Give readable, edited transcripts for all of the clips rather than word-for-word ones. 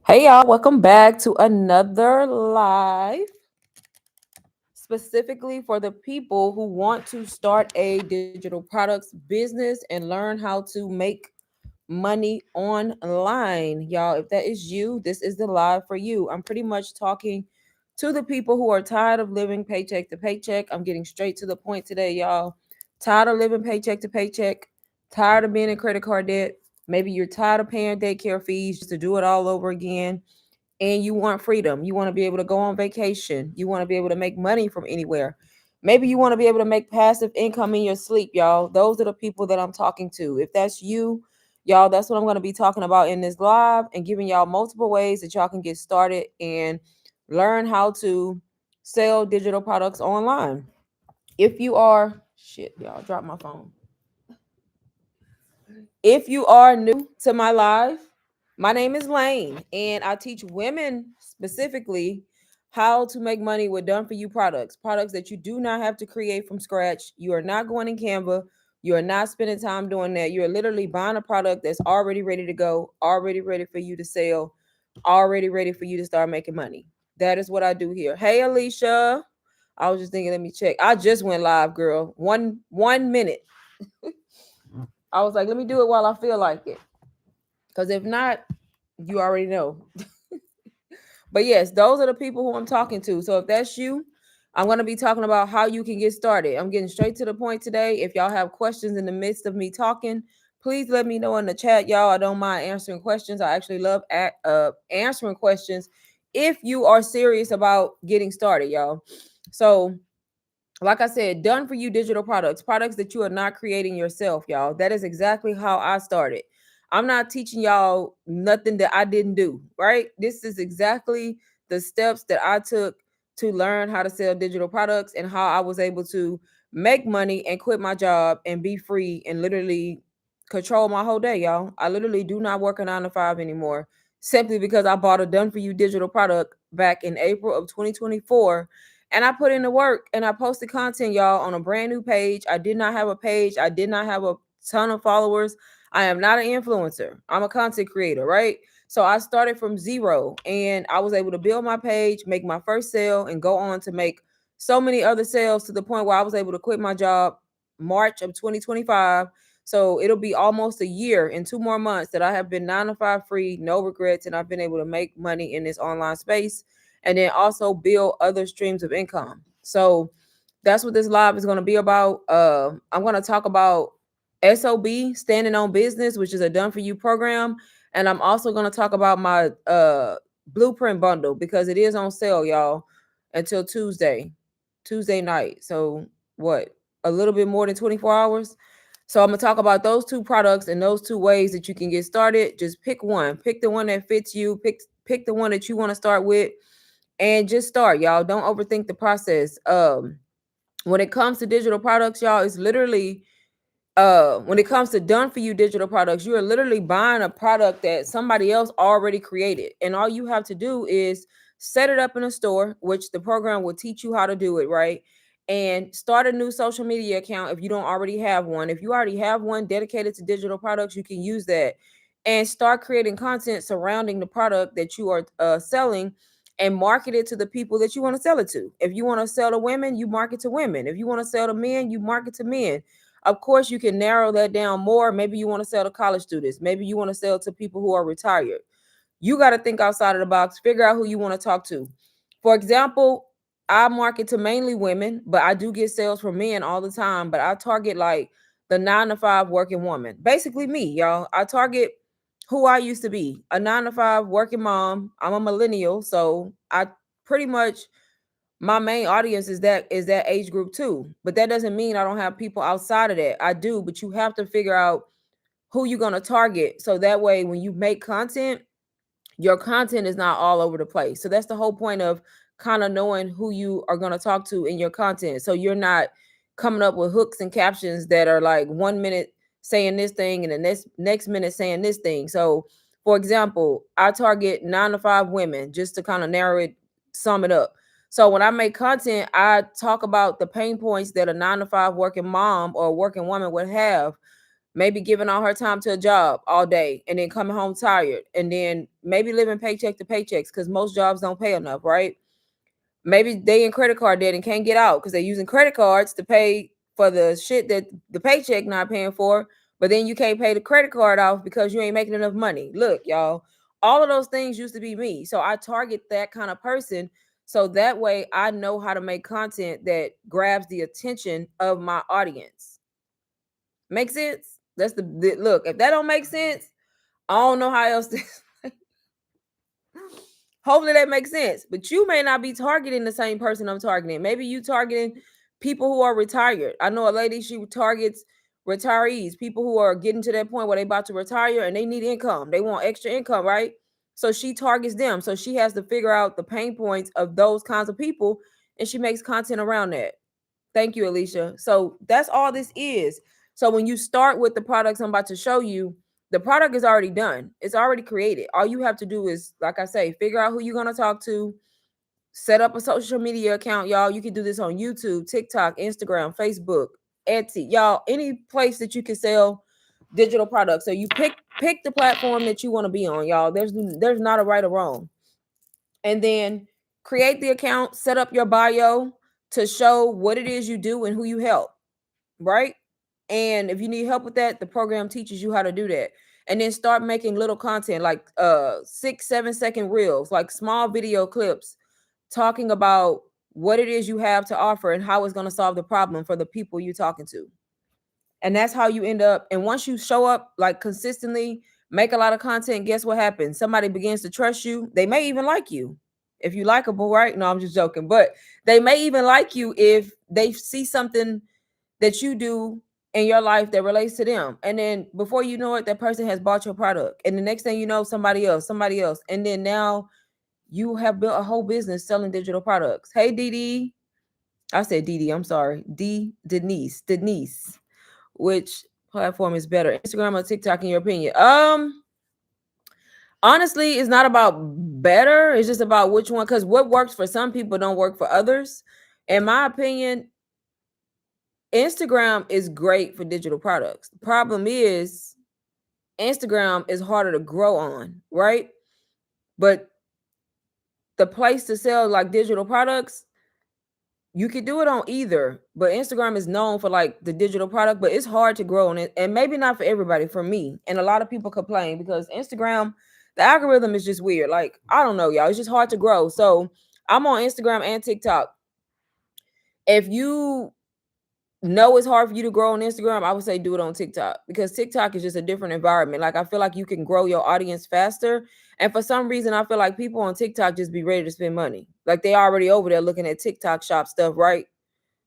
Hey y'all, welcome back to another live specifically for the people who want to start a digital products business and learn how to make money online. Y'all, if that is you, this is the live for you. I'm pretty much talking to the people who are tired of living paycheck to paycheck. I'm getting straight to the point today, y'all. Tired of living paycheck to paycheck, tired of being in credit card debt. Maybe you're tired of paying daycare fees just to do it all over again, and you want freedom. You want to be able to go on vacation. You want to be able to make money from anywhere. Maybe you want to be able to make passive income in your sleep, y'all. Those are the people that I'm talking to. If that's you, y'all, that's what I'm going to be talking about in this live and giving y'all multiple ways that y'all can get started and learn how to sell digital products online. If you are, shit, y'all, drop my phone. If you are new to my live, my name is Lane, and I teach women specifically how to make money with done for you products that you do not have to create from scratch. You are not going in Canva. You are not spending time doing that. You are literally buying a product that's already ready to go, already ready for you to sell, already ready for you to start making money. That is what I do here. Hey, Alicia. I was just thinking, let me check. I just went live, girl. One minute. I was like, let me do it while I feel like it. Because if not, you already know. But yes, those are the people who I'm talking to. So if that's you, I'm going to be talking about how you can get started. I'm getting straight to the point today. If y'all have questions in the midst of me talking, please let me know in the chat, y'all. I don't mind answering questions. I actually love answering questions if you are serious about getting started, y'all. So like I said, done for you digital products that you are not creating yourself, y'all. That is exactly how I started. I'm not teaching y'all nothing that I didn't do, right? This is exactly the steps that I took to learn how to sell digital products and how I was able to make money and quit my job and be free and literally control my whole day, y'all. I literally do not work a 9 to 5 anymore simply because I bought a done for you digital product back in April of 2024, and I put in the work and I posted content, y'all, on a brand new page. I did not have a page. I did not have a ton of followers. I am not an influencer. I'm a content creator, right? So I started from zero and I was able to build my page, make my first sale, and go on to make so many other sales to the point where I was able to quit my job March of 2025. So it'll be almost a year and 2 more months that I have been 9 to 5 free, no regrets, and I've been able to make money in this online space and then also build other streams of income. So that's what this live is going to be about. I'm going to talk about SOB, Standing on Business, which is a done for you program. And I'm also going to talk about my blueprint bundle because it is on sale, y'all, until Tuesday night. So what? A little bit more than 24 hours. So I'm gonna talk about those two products and those two ways that you can get started. Just pick one. Pick the one that fits you. Pick the one that you want to start with and just start, y'all. Don't overthink the process. When it comes to digital products, y'all, it's literally when it comes to done for you digital products, you are literally buying a product that somebody else already created, and all you have to do is set it up in a store, which the program will teach you how to do it, right? And start a new social media account if you don't already have one. If you already have one dedicated to digital products, you can use that and start creating content surrounding the product that you are selling and market it to the people that you want to sell it to. If you want to sell to women, you market to women. If you want to sell to men, you market to men. Of course, you can narrow that down more. Maybe you want to sell to college students. Maybe you want to sell to people who are retired. You got to think outside of the box, figure out who you want to talk to. For example, I market to mainly women, but I do get sales from men all the time. But I target like the 9 to 5 working woman. Basically, me, y'all. I target who I used to be, a 9 to 5 working mom. I'm a millennial. So I pretty much my main audience is that age group too. But that doesn't mean I don't have people outside of that. I do, but you have to figure out who you're going to target so that way when you make content, your content is not all over the place. So that's the whole point of kind of knowing who you are going to talk to in your content. So you're not coming up with hooks and captions that are like 1 minute saying this thing and the next minute saying this thing. So for example, I target 9 to 5 women just to kind of narrow it, sum it up. So when I make content, I talk about the pain points that a 9 to 5 working mom or a working woman would have. maybe giving all her time to a job all day and then coming home tired, and then maybe living paycheck to paychecks because most jobs don't pay enough, right? Maybe they in credit card debt and can't get out because they're using credit cards to pay for the shit that the paycheck not paying for. But then you can't pay the credit card off because you ain't making enough money. Look, y'all, all of those things used to be me. So I target that kind of person. So that way I know how to make content that grabs the attention of my audience. Make sense? That's the look. If that don't make sense, I don't know how else to hopefully that makes sense. But you may not be targeting the same person I'm targeting. Maybe you targeting people who are retired. I know a lady, she targets retirees, people who are getting to that point where they about to retire and they need income. They want extra income, right? So she targets them. So she has to figure out the pain points of those kinds of people and she makes content around that. Thank you, Alicia. So that's all this is. So when you start with the products I'm about to show you, the product is already done. It's already created. All you have to do is, like I say, figure out who you're going to talk to, set up a social media account, y'all. You can do this on YouTube, TikTok, Instagram, Facebook, Etsy, y'all, any place that you can sell digital products. So you pick the platform that you want to be on, y'all. There's not a right or wrong. And then create the account, set up your bio to show what it is you do and who you help, right? And if you need help with that, the program teaches you how to do that. And then start making little content like 6-7 second reels, like small video clips talking about what it is you have to offer and how it's going to solve the problem for the people you're talking to. And that's how you end up. And once you show up like consistently, make a lot of content, guess what happens? Somebody begins to trust you. They may even like you if you likable, right? No, I'm just joking. But they may even like you if they see something that you do in your life that relates to them. And then before you know it, that person has bought your product. And the next thing you know, somebody else. And then now you have built a whole business selling digital products. Hey, Dee. I said Dee. I'm sorry. Denise. Which platform is better, Instagram or TikTok, in your opinion? Honestly, it's not about better. It's just about which one, because what works for some people don't work for others. In my opinion, Instagram is great for digital products. The problem is Instagram is harder to grow on, right? But the place to sell like digital products, you could do it on either, but Instagram is known for like the digital product, but it's hard to grow on it. And maybe not for everybody, for me. And a lot of people complain because Instagram, the algorithm is just weird. Like, I don't know, y'all. It's just hard to grow. So I'm on Instagram and TikTok. If you know it's hard for you to grow on Instagram, I would say do it on TikTok because TikTok is just a different environment. Like, I feel like you can grow your audience faster. And for some reason, I feel like people on TikTok just be ready to spend money. Like, they already over there looking at TikTok shop stuff, right?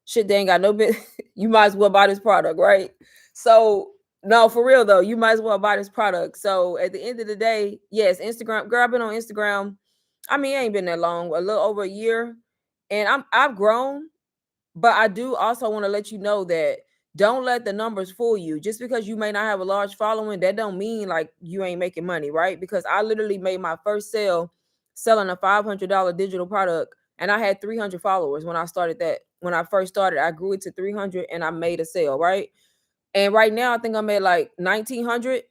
Shit, they ain't got no bit. You might as well buy this product, right? So, no, for real though, you might as well buy this product. So at the end of the day, yes, Instagram, girl, I've been on Instagram. I mean, it ain't been that long, a little over a year. And I've grown. But I do also want to let you know that don't let the numbers fool you. Just because you may not have a large following, that don't mean like you ain't making money, right? Because I literally made my first sale selling a $500 digital product, and I had 300 followers when I started that. When I first started, I grew it to 300 and I made a sale, right? And right now, I think I'm at like 1,900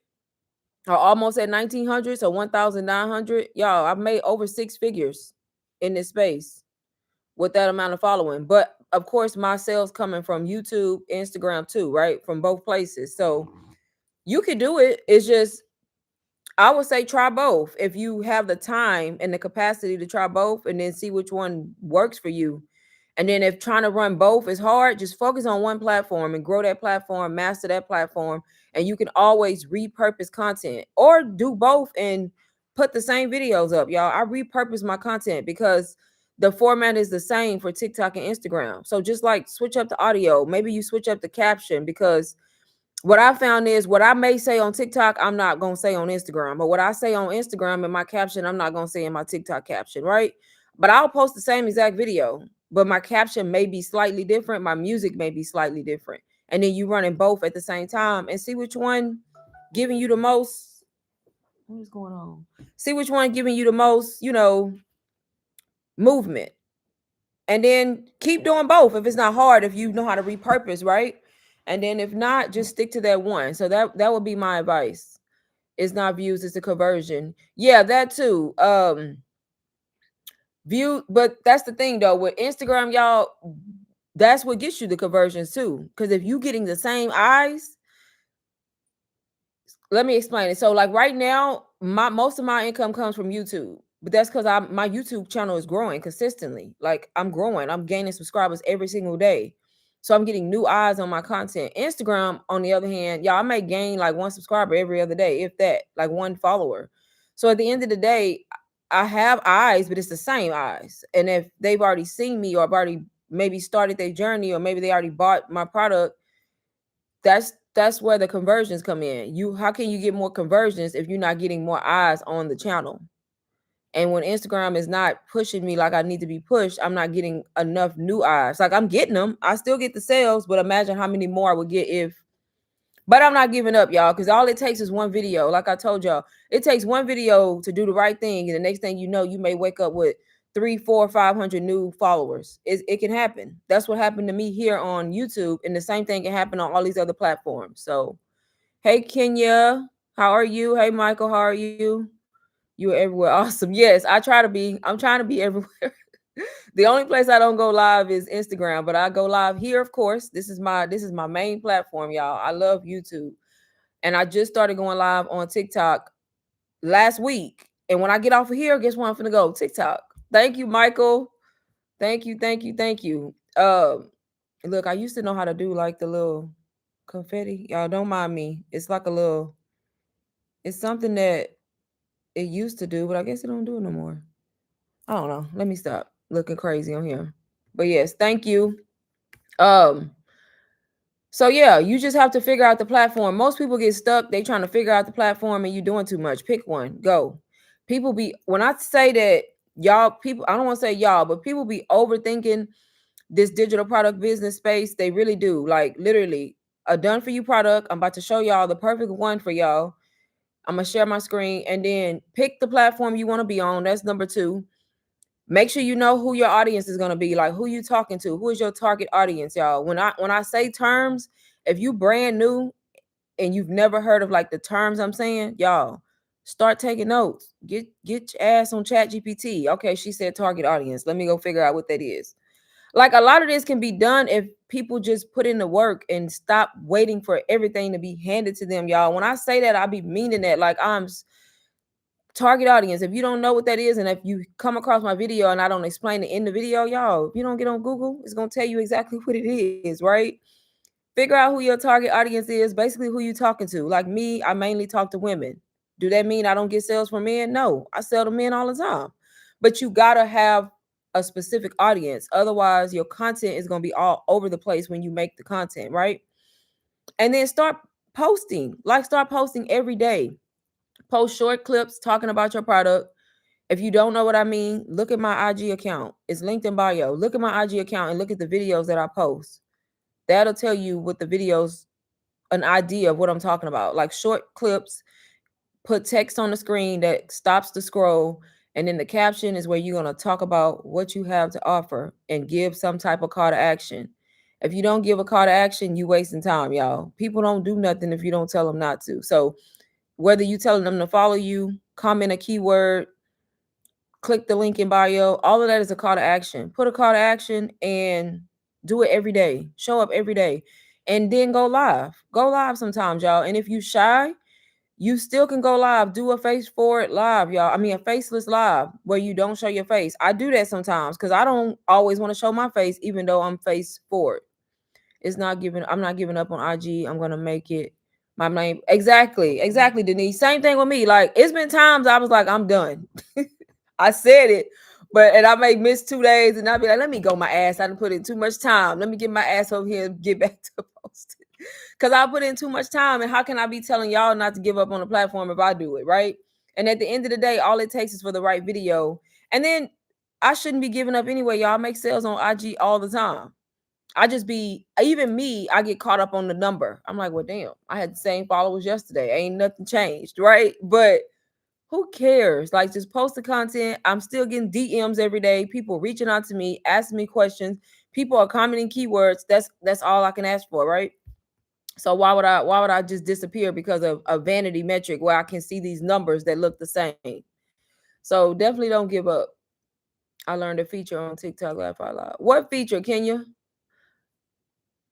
or almost at 1,900, so 1,900. Y'all, I've made over 6 figures in this space with that amount of following. But of course, my sales coming from YouTube, Instagram too, right? From both places. So you could do it. It's just, I would say try both. If you have the time and the capacity to try both and then see which one works for you. And then if trying to run both is hard, just focus on one platform and grow that platform, master that platform. And you can always repurpose content or do both and put the same videos up, y'all. I repurpose my content because the format is the same for TikTok and Instagram. So just like switch up the audio, maybe you switch up the caption, because what I found is what I may say on TikTok, I'm not going to say on Instagram. But what I say on Instagram in my caption, I'm not going to say in my TikTok caption, right? But I'll post the same exact video, but my caption may be slightly different. My music may be slightly different. And then you running both at the same time and see which one giving you the most. What is going on? See which one giving you the most, movement. And then keep doing both if it's not hard, if you know how to repurpose, right? And then if not, just stick to that one. So that would be my advice. It's not views, it's a conversion. Yeah, that too. View, but that's the thing though with Instagram, y'all. That's what gets you the conversions too. Because if you getting the same eyes, let me explain it. So like right now, my most of my income comes from YouTube. But that's because my YouTube channel is growing consistently. Like I'm growing. I'm gaining subscribers every single day. So I'm getting new eyes on my content. Instagram, on the other hand, y'all, I may gain like one subscriber every other day, if that, like one follower. So at the end of the day, I have eyes, but it's the same eyes. And if they've already seen me or I've already maybe started their journey or maybe they already bought my product, that's where the conversions come in. How can you get more conversions if you're not getting more eyes on the channel? And when Instagram is not pushing me like I need to be pushed, I'm not getting enough new eyes. Like I'm getting them. I still get the sales, but imagine how many more I would get if. But I'm not giving up, y'all, because all it takes is one video. Like I told y'all, it takes one video to do the right thing. And the next thing you know, you may wake up with 3, 4, 500 new followers. It can happen. That's what happened to me here on YouTube. And the same thing can happen on all these other platforms. So, hey, Kenya, how are you? Hey, Michael, how are you? You are everywhere. Awesome. Yes, I try to be. I'm trying to be everywhere. The only place I don't go live is Instagram, but I go live here, of course. This is my main platform, y'all. I love YouTube. And I just started going live on TikTok last week. And when I get off of here, guess where I'm gonna go? TikTok. Thank you, Michael. Thank you, thank you, thank you. Look, I used to know how to do like the little confetti. Y'all don't mind me. It's like a little, it's something that it used to do, but I guess it don't do it no more. I don't know. Let me stop looking crazy on here. But yes, thank you. Um, so yeah, you just have to figure out the platform. Most people get stuck. They trying to figure out the platform and you doing too much. Pick one. Go. People be when I say that y'all people, I don't want to say y'all, but people be overthinking this digital product business space. They really do. Like literally a done for you product. I'm about to show y'all the perfect one for y'all. I'm gonna share my screen and then pick the platform you want to be on. That's number 2. Make sure you know who your audience is going to be, like who you talking to, who is your target audience, y'all. When I say terms, if you brand new and you've never heard of like the terms I'm saying, y'all start taking notes. Get your ass on Chat GPT. Okay, she said target audience. Let me go figure out what that is. Like a lot of this can be done if people just put in the work and stop waiting for everything to be handed to them, y'all. When I say that, I be meaning that. Like target audience. If you don't know what that is, and if you come across my video and I don't explain it in the video, y'all, if you don't get on Google, it's gonna tell you exactly what it is, right? Figure out who your target audience is, basically who you talking to. Like me, I mainly talk to women. Do that mean I don't get sales from men? No, I sell to men all the time. But you gotta have a specific audience. Otherwise, your content is gonna be all over the place when you make the content, right? And then start posting. Like start posting every day. Post short clips talking about your product. If you don't know what I mean, look at my IG account. It's linked in bio. Look at my IG account and look at the videos that I post. That'll tell you what the videos, an idea of what I'm talking about. Like short clips, put text on the screen that stops the scroll. And then the caption is where you're going to talk about what you have to offer and give some type of call to action. If you don't give a call to action, you wasting time, y'all. People don't do nothing if you don't tell them not to. So whether you telling them to follow you, comment a keyword, click the link in bio. All of that is a call to action. Put a call to action and do it every day. Show up every day. And then go live. Go live sometimes, y'all. And if you shy, you still can go live. Do a face forward live, y'all. I mean, a faceless live where you don't show your face. I do that sometimes because I don't always want to show my face, even though I'm face forward. I'm not giving up on IG. I'm gonna make it my name. Exactly, Denise. Same thing with me. Like it's been times I was like, I'm done. I said it, and I may miss 2 days and I'll be like, let me go my ass. I didn't put in too much time. Let me get my ass over here and get back to posting. Because I put in too much time. And how can I be telling y'all not to give up on the platform if I do it, right? And at the end of the day, all it takes is for the right video. And then I shouldn't be giving up anyway. Y'all make sales on IG all the time. Even me, I get caught up on the number. I'm like, well, damn, I had the same followers yesterday. Ain't nothing changed, right? But who cares? Like, just post the content. I'm still getting DMs every day. People reaching out to me, asking me questions. People are commenting keywords. That's all I can ask for, right? So why would I just disappear because of a vanity metric where I can see these numbers that look the same? So definitely don't give up. I learned a feature on TikTok, laugh out loud. What feature, Kenya?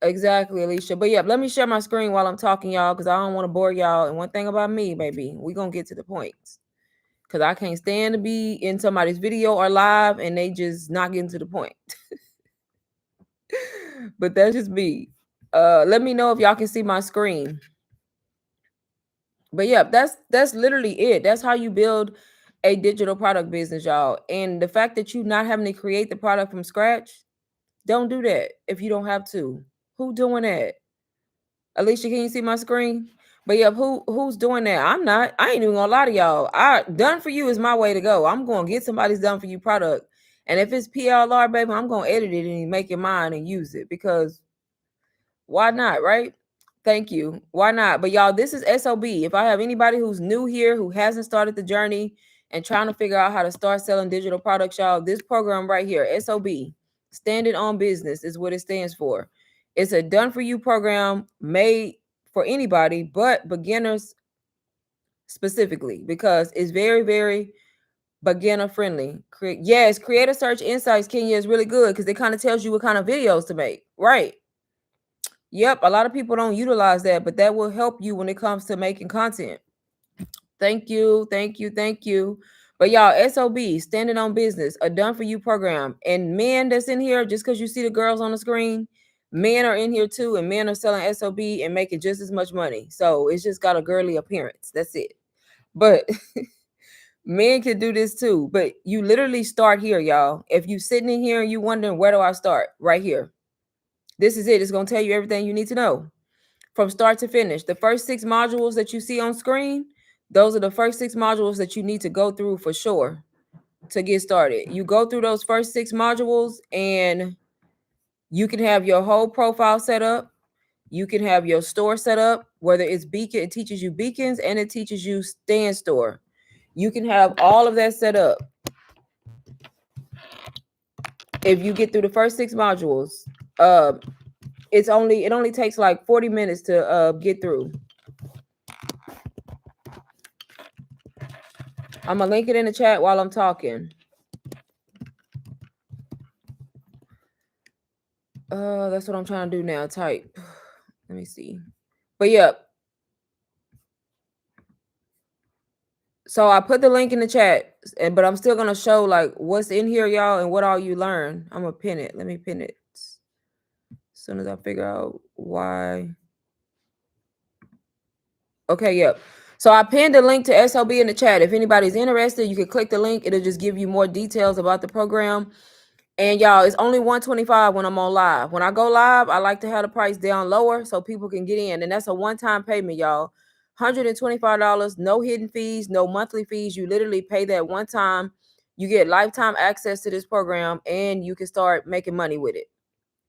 Exactly, Alicia. But yeah, let me share my screen while I'm talking, y'all, because I don't want to bore y'all. And one thing about me, baby, we gonna get to the points. Because I can't stand to be in somebody's video or live and they just not getting to the point. But that's just me. Let me know if y'all can see my screen. But yeah, that's literally it. That's how you build a digital product business, y'all. And the fact that you not having to create the product from scratch, don't do that if you don't have to. Who doing that? Alicia, can you see my screen? But yeah, who's doing that? I'm not. I ain't even gonna lie to y'all. I done for you is my way to go. I'm gonna get somebody's done for you product. And if it's PLR, baby, I'm gonna edit it and make it mine and use it because why not, right? Thank you. Why not? But y'all, this is SOB. If I have anybody who's new here who hasn't started the journey and trying to figure out how to start selling digital products, y'all, this program right here, SOB, Standing on Business, is what it stands for. It's a done for you program made for anybody, but beginners specifically, because it's very, very beginner friendly. Yes, Creator Search Insights, Kenya, is really good because it kind of tells you what kind of videos to make. Right. Yep, a lot of people don't utilize that, but that will help you when it comes to making content. Thank you, thank you, thank you. But y'all, SOB, Standing on Business, a done for you program. And men that's in here, just because you see the girls on the screen, men are in here too, and men are selling SOB and making just as much money. So it's just got a girly appearance. That's it. But men can do this too. But you literally start here, y'all. If you sitting in here and you wondering where do I start, right here. This is it. It's gonna tell you everything you need to know from start to finish. The first 6 modules that you see on screen, those are the first 6 modules that you need to go through for sure to get started. You go through those first 6 modules and you can have your whole profile set up. You can have your store set up, whether it's beacon, it teaches you beacons and it teaches you stand store. You can have all of that set up. If you get through the first 6 modules, it only takes like 40 minutes to get through. I'm gonna link it in the chat while I'm talking. That's what I'm trying to do now. Type. Let me see. But yeah. So I put the link in the chat, but I'm still gonna show like what's in here, y'all, and what all you learn. I'm gonna pin it. Let me pin it as soon as I figure out why. Okay, yep. So I pinned the link to SOB in the chat. If anybody's interested, you can click the link. It'll just give you more details about the program. And y'all, it's only $125 when I'm on live. When I go live, I like to have the price down lower so people can get in. And that's a one-time payment, y'all. $125, no hidden fees, no monthly fees. You literally pay that one time. You get lifetime access to this program and you can start making money with it.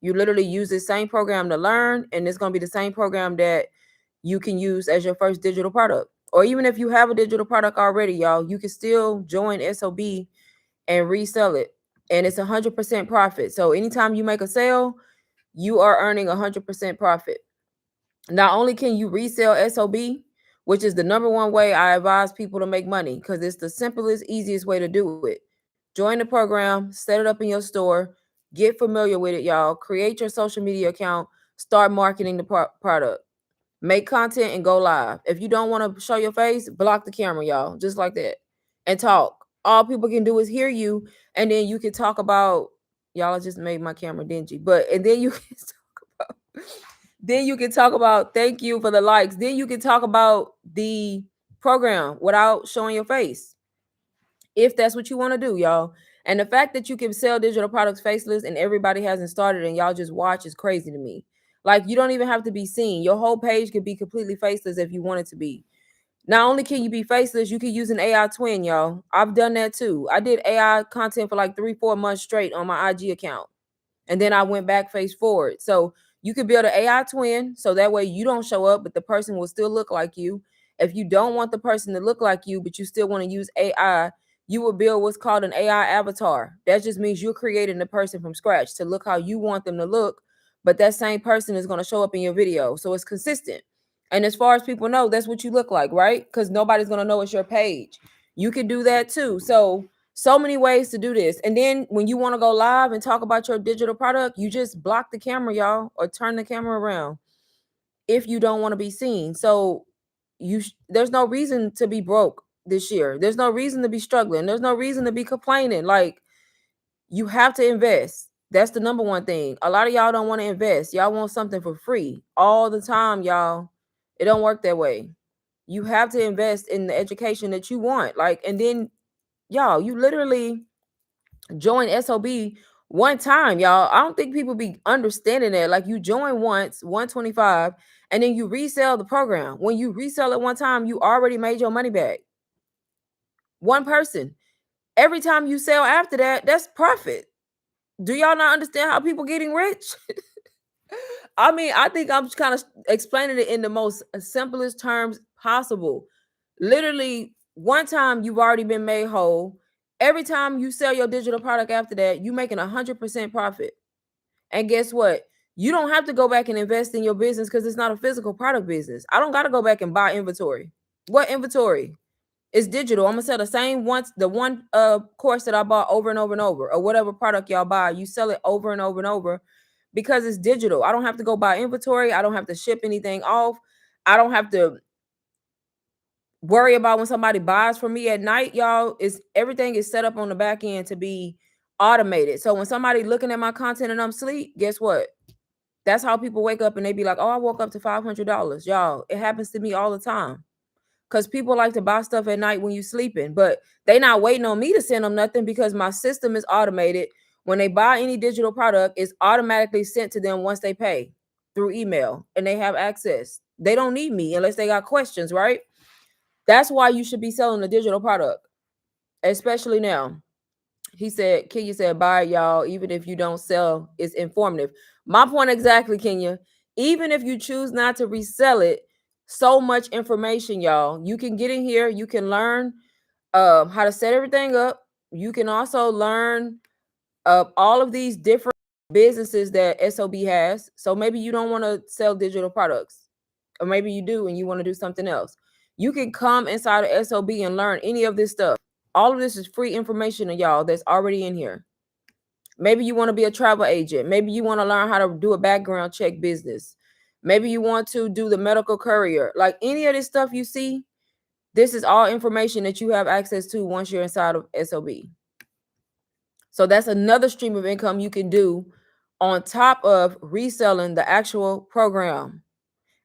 You literally use the same program to learn, and it's going to be the same program that you can use as your first digital product. Or even if you have a digital product already, y'all, you can still join SOB and resell it. And it's 100% profit. So anytime you make a sale, you are earning 100% profit. Not only can you resell SOB, which is the number one way I advise people to make money because it's the simplest, easiest way to do it. Join the program, set it up in your store, get familiar with it, y'all. Create your social media account, start marketing the product. Make content and go live. If you don't want to show your face, block the camera, y'all, just like that, and talk. All people can do is hear you, and then you can talk about. Y'all just made my camera dingy, and then you can talk about. Then you can talk about. Thank you for the likes. Then you can talk about the program without showing your face, if that's what you want to do, y'all. And the fact that you can sell digital products faceless and everybody hasn't started and y'all just watch is crazy to me. Like, you don't even have to be seen. Your whole page could be completely faceless if you want it to be. Not only can you be faceless, you can use an AI twin, y'all. I've done that too. I did AI content for like 3-4 months straight on my IG account. And then I went back face forward. So you could build an AI twin so that way you don't show up, but the person will still look like you. If you don't want the person to look like you, but you still want to use AI, you will build what's called an AI avatar. That just means you're creating the person from scratch to look how you want them to look, but that same person is going to show up in your video. So it's consistent. And as far as people know, that's what you look like, right? Because nobody's going to know it's your page. You can do that too. So many ways to do this. And then when you want to go live and talk about your digital product, you just block the camera, y'all, or turn the camera around if you don't want to be seen. So there's no reason to be broke this year. There's no reason to be struggling. There's no reason to be complaining. Like, you have to invest. That's the number one thing. A lot of y'all don't want to invest. Y'all want something for free all the time, y'all. It don't work that way. You have to invest in the education that you want. Like, and then y'all, you literally join SOB one time, y'all. I don't think people be understanding that. Like, you join once, 125, and then you resell the program. When you resell it one time, you already made your money back. One person. Every time you sell after that, that's profit. Do y'all not understand how people getting rich? I mean, I think I'm kind of explaining it in the most simplest terms possible. Literally, one time you've already been made whole. Every time you sell your digital product after that, you making 100% profit. And guess what? You don't have to go back and invest in your business because it's not a physical product business. I don't got to go back and buy inventory. What inventory? It's digital. I'm gonna sell the same one course that I bought over and over and over, or whatever product y'all buy. You sell it over and over and over because it's digital. I don't have to go buy inventory. I don't have to ship anything off. I don't have to worry about when somebody buys from me at night, y'all. Is everything is set up on the back end to be automated. So when somebody looking at my content and I'm asleep, guess what? That's how people wake up and they be like, "Oh, I woke up to $500." Y'all, it happens to me all the time. Because people like to buy stuff at night when you sleeping, but they not waiting on me to send them nothing because my system is automated. When they buy any digital product, it's automatically sent to them once they pay through email and they have access. They don't need me unless they got questions, right? That's why you should be selling a digital product, especially now. He said, Kenya said, buy it, y'all. Even if you don't sell, it's informative. My point exactly, Kenya. Even if you choose not to resell it, so much information, y'all. You can get in here. You can learn how to set everything up. You can also learn all of these different businesses that SOB has. So maybe you don't want to sell digital products, or maybe you do and you want to do something else. You can come inside of SOB and learn any of this stuff. All of this is free information, y'all, that's already in here. Maybe you want to be a travel agent. Maybe you want to learn how to do a background check business. Maybe you want to do the medical courier. Like, any of this stuff you see, this is all information that you have access to once you're inside of SOB. So that's another stream of income you can do on top of reselling the actual program.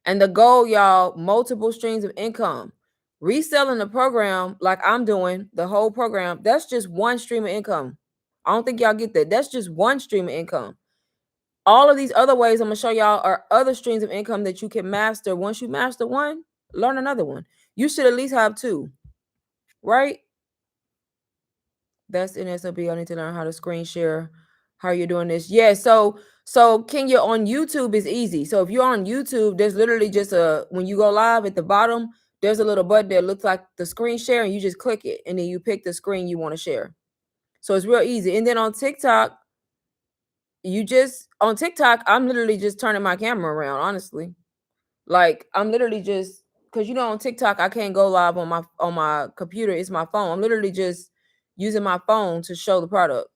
And the goal, y'all, multiple streams of income. Reselling the program like I'm doing, the whole program, that's just one stream of income. I don't think y'all get that. That's just one stream of income. All of these other ways I'm going to show y'all are other streams of income that you can master. Once you master one, learn another one. You should at least have two, right? That's in SOB. I need to learn how to screen share. How you're doing this. Yeah, so Kenya, on YouTube is easy. So if you're on YouTube, there's literally just when you go live at the bottom, there's a little button that looks like the screen share, and you just click it and then you pick the screen you want to share. So it's real easy. And then on TikTok, I'm literally just turning my camera around, honestly. Like, I'm literally just, because on TikTok I can't go live on my computer. It's my phone. I'm literally just using my phone to show the product.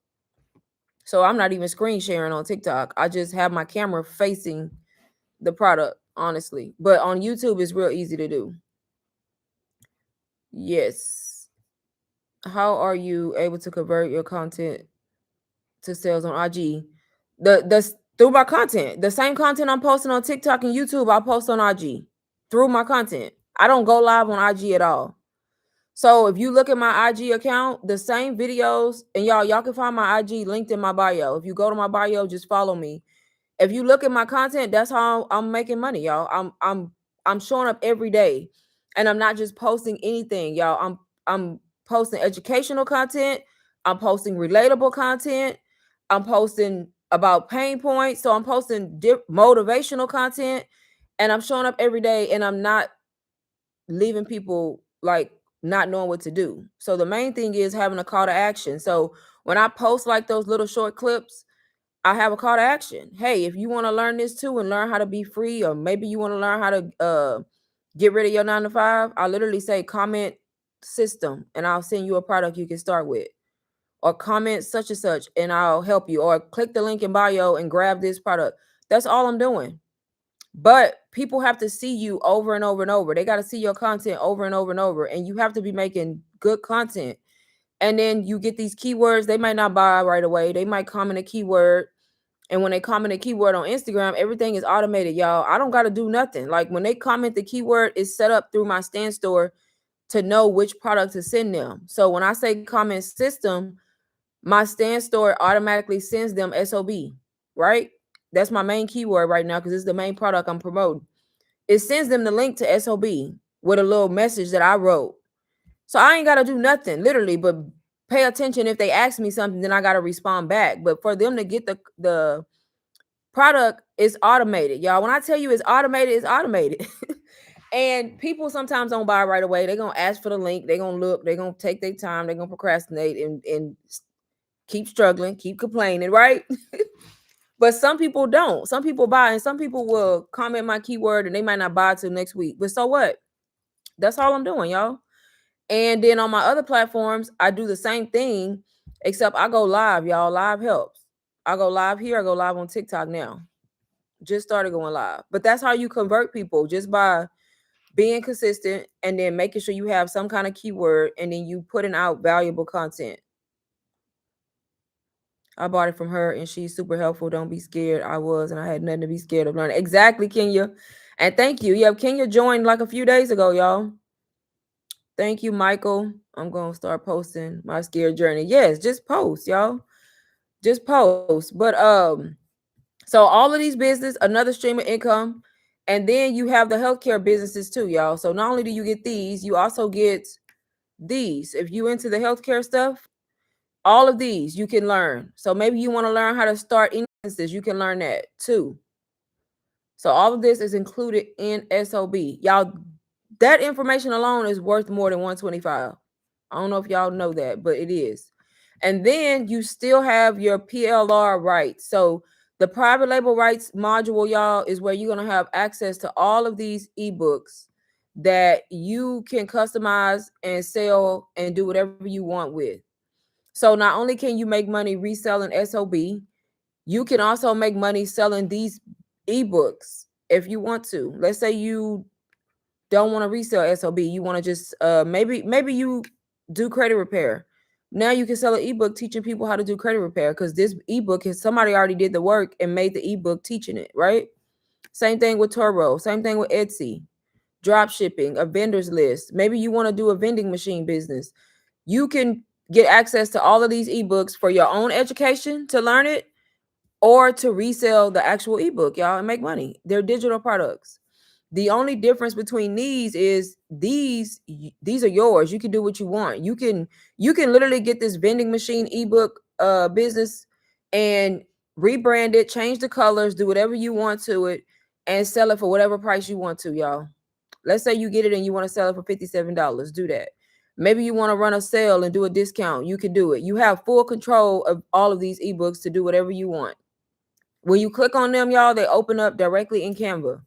So I'm not even screen sharing on TikTok. I just have my camera facing the product, honestly. But on YouTube, it's real easy to do. Yes. How are you able to convert your content to sales on IG? Through my content. The same content I'm posting on TikTok and YouTube, I post on IG through my content. I don't go live on IG at all. So if you look at my IG account, the same videos, and y'all can find my IG linked in my bio. If you go to my bio, just follow me. If you look at my content, that's how I'm making money, y'all. I'm showing up every day, and I'm not just posting anything, y'all. I'm posting educational content. I'm posting relatable content. I'm posting about pain points. So I'm posting motivational content, and I'm showing up every day, and I'm not leaving people like not knowing what to do. So the main thing is having a call to action. So when I post like those little short clips, I have a call to action. Hey, if you want to learn this too and learn how to be free, or maybe you want to learn how to get rid of your 9 to 5, I literally say comment system and I'll send you a product you can start with. Or comment such and such and I'll help you. Or click the link in bio and grab this product. That's all I'm doing. But people have to see you over and over and over. They got to see your content over and over and over. And you have to be making good content. And then you get these keywords. They might not buy right away. They might comment a keyword. And when they comment a keyword on Instagram, everything is automated, y'all. I don't got to do nothing. Like when they comment the keyword, it's set up through my Stand Store to know which product to send them. So when I say comment system, my Stand Store automatically sends them SOB, right? That's my main keyword right now because it's the main product I'm promoting. It sends them the link to SOB with a little message that I wrote. So I ain't got to do nothing, literally, but pay attention. If they ask me something, then I got to respond back. But for them to get the product, is automated, y'all. When I tell you it's automated, it's automated. And people sometimes don't buy right away. They're going to ask for the link. They're going to look. They're going to take their time. They're going to procrastinate and keep struggling, keep complaining, right? But some people don't. Some people buy, and some people will comment my keyword and they might not buy till next week. But so what? That's all I'm doing, y'all. And then on my other platforms, I do the same thing, except I go live, y'all. Live helps. I go live here. I go live on TikTok now. Just started going live. But that's how you convert people, just by being consistent and then making sure you have some kind of keyword and then you putting out valuable content. I bought it from her and she's super helpful. Don't be scared. I was, and I had nothing to be scared of learning. Exactly, Kenya. And thank you. Yeah, Kenya joined like a few days ago, y'all. Thank you, Michael. I'm going to start posting my scared journey. Yes, just post, y'all. Just post. But so all of these business, another stream of income. And then you have the healthcare businesses too, y'all. So not only do you get these, you also get these. If you into the healthcare stuff, all of these you can learn. So maybe you want to learn how to start businesses, you can learn that too. So all of this is included in SOB. Y'all, that information alone is worth more than 125. I don't know if y'all know that, but it is. And then you still have your PLR rights. So the private label rights module, y'all, is where you're going to have access to all of these ebooks that you can customize and sell and do whatever you want with. So not only can you make money reselling SOB, you can also make money selling these ebooks if you want to. Let's say you don't want to resell SOB. You want to just maybe you do credit repair. Now you can sell an ebook teaching people how to do credit repair because this ebook is somebody already did the work and made the ebook teaching it, right? Same thing with Turo, same thing with Etsy, drop shipping, a vendor's list. Maybe you want to do a vending machine business. You can get access to all of these ebooks for your own education to learn it or to resell the actual ebook, y'all, and make money. They're digital products. The only difference between these is these are yours. You can do what you want. You can literally get this vending machine ebook business and rebrand it, change the colors, do whatever you want to it, and sell it for whatever price you want to, y'all. Let's say you get it and you want to sell it for $57. Do that. Maybe you want to run a sale and do a discount. You can do it. You have full control of all of these ebooks to do whatever you want. When you click on them, y'all, they open up directly in Canva.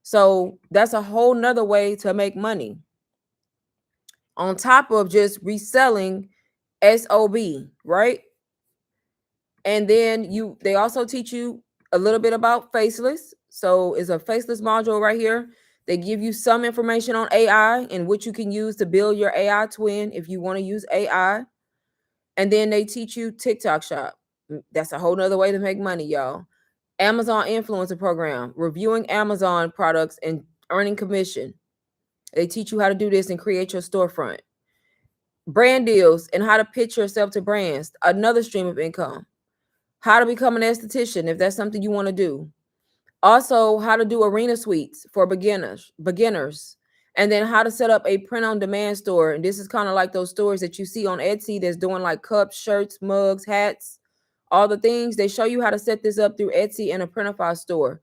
So that's a whole nother way to make money on top of just reselling SOB, right? And then they also teach you a little bit about faceless. So it's a faceless module right here. They give you some information on AI and what you can use to build your AI twin if you want to use AI. And then they teach you TikTok shop. That's a whole nother way to make money, y'all. Amazon influencer program, reviewing Amazon products and earning commission. They teach you how to do this and create your storefront. Brand deals and how to pitch yourself to brands, another stream of income. How to become an esthetician if that's something you want to do. Also, how to do arena suites for beginners. And then how to set up a print on demand store. And this is kind of like those stores that you see on Etsy that's doing like cups, shirts, mugs, hats, all the things. They show you how to set this up through Etsy and a Printify store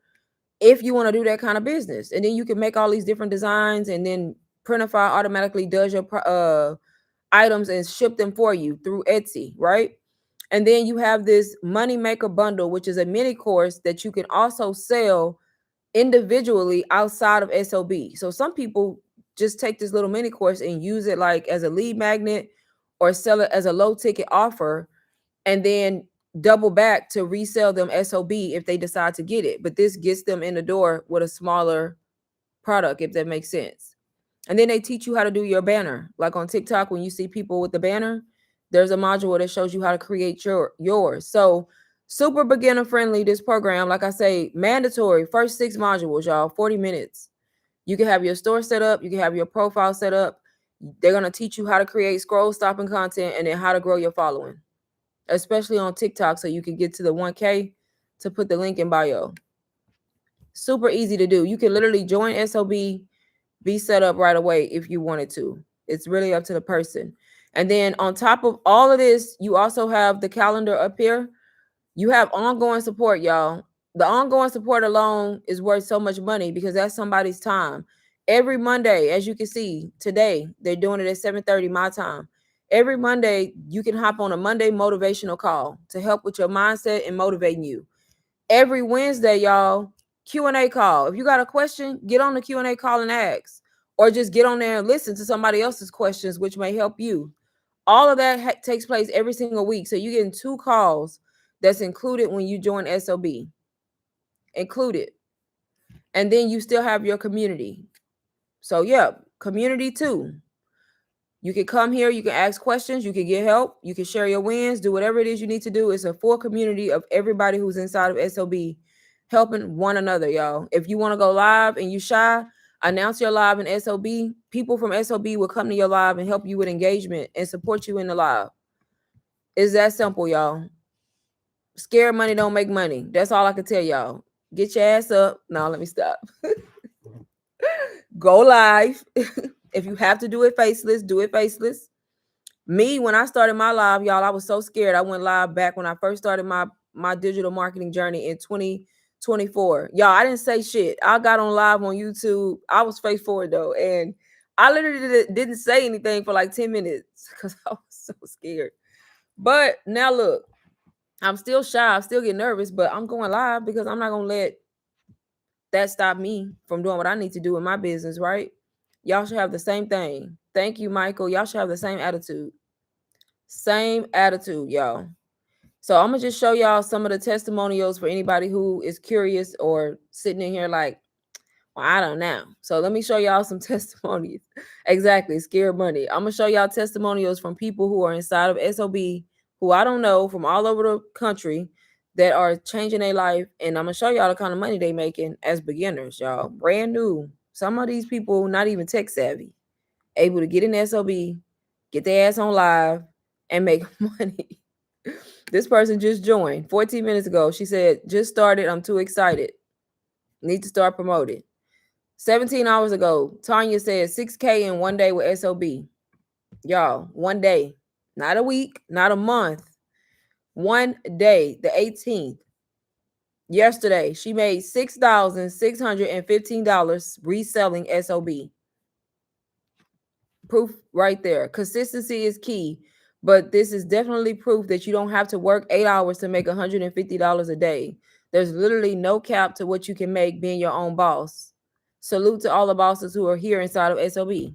if you want to do that kind of business. And then you can make all these different designs, and then Printify automatically does your items and ship them for you through Etsy, right? And then you have this money maker bundle, which is a mini course that you can also sell individually outside of SOB. So some people just take this little mini course and use it like as a lead magnet or sell it as a low ticket offer and then double back to resell them SOB if they decide to get it. But this gets them in the door with a smaller product, if that makes sense. And then they teach you how to do your banner. Like on TikTok, when you see people with the banner, there's a module that shows you how to create yours. So super beginner friendly, this program. Like I say, mandatory, first 6 modules, y'all, 40 minutes. You can have your store set up, you can have your profile set up. They're going to teach you how to create scroll stopping content and then how to grow your following, especially on TikTok, so you can get to the 1K to put the link in bio. Super easy to do. You can literally join SOB, be set up right away if you wanted to. It's really up to the person. And then on top of all of this, you also have the calendar up here. You have ongoing support, y'all. The ongoing support alone is worth so much money because that's somebody's time. Every Monday, as you can see today, they're doing it at 7:30 my time. Every Monday, you can hop on a Monday motivational call to help with your mindset and motivating you. Every Wednesday, y'all, Q&A call. If you got a question, get on the Q&A call and ask, or just get on there and listen to somebody else's questions, which may help you. All of that takes place every single week. So you're getting 2 calls that's included when you join SOB. Included. And then you still have your community. So yeah, community too. You can come here, you can ask questions, you can get help, you can share your wins, do whatever it is you need to do. It's a full community of everybody who's inside of SOB helping one another, y'all. If you want to go live and you shy, announce your live in SOB. People from SOB will come to your live and help you with engagement and support you in the live. It's that simple, y'all. Scared money don't make money. That's all I can tell y'all. Get your ass up. No, let me stop. Go live. If you have to do it faceless, do it faceless. Me, when I started my live, y'all, I was so scared. I went live back when I first started my digital marketing journey in 2024. Y'all, I didn't say shit. I got on live on YouTube. I was face forward though, and I literally didn't say anything for like 10 minutes because I was so scared. But now look, I'm still shy. I still get nervous, but I'm going live because I'm not gonna let that stop me from doing what I need to do in my business, right? Y'all should have the same thing. Thank you, Michael. Y'all should have the same attitude. Same attitude, y'all. So I'm gonna just show y'all some of the testimonials for anybody who is curious or sitting in here like, well, I don't know. So let me show y'all some testimonies. Exactly, scared money. I'm gonna show y'all testimonials from people who are inside of SOB, who I don't know, from all over the country, that are changing their life. And I'm gonna show y'all the kind of money they making as beginners, y'all. Brand new. Some of these people not even tech savvy, able to get in SOB, get their ass on live, and make money. This person just joined 14 minutes ago. She said, just started. I'm too excited. Need to start promoting. 17 hours ago, Tanya said 6K in one day with SOB. Y'all, one day, not a week, not a month. One day, the 18th. Yesterday, she made $6,615 reselling SOB. Proof right there. Consistency is key, but this is definitely proof that you don't have to work 8 hours to make $150 a day. There's literally no cap to what you can make being your own boss. Salute to all the bosses who are here inside of SOB.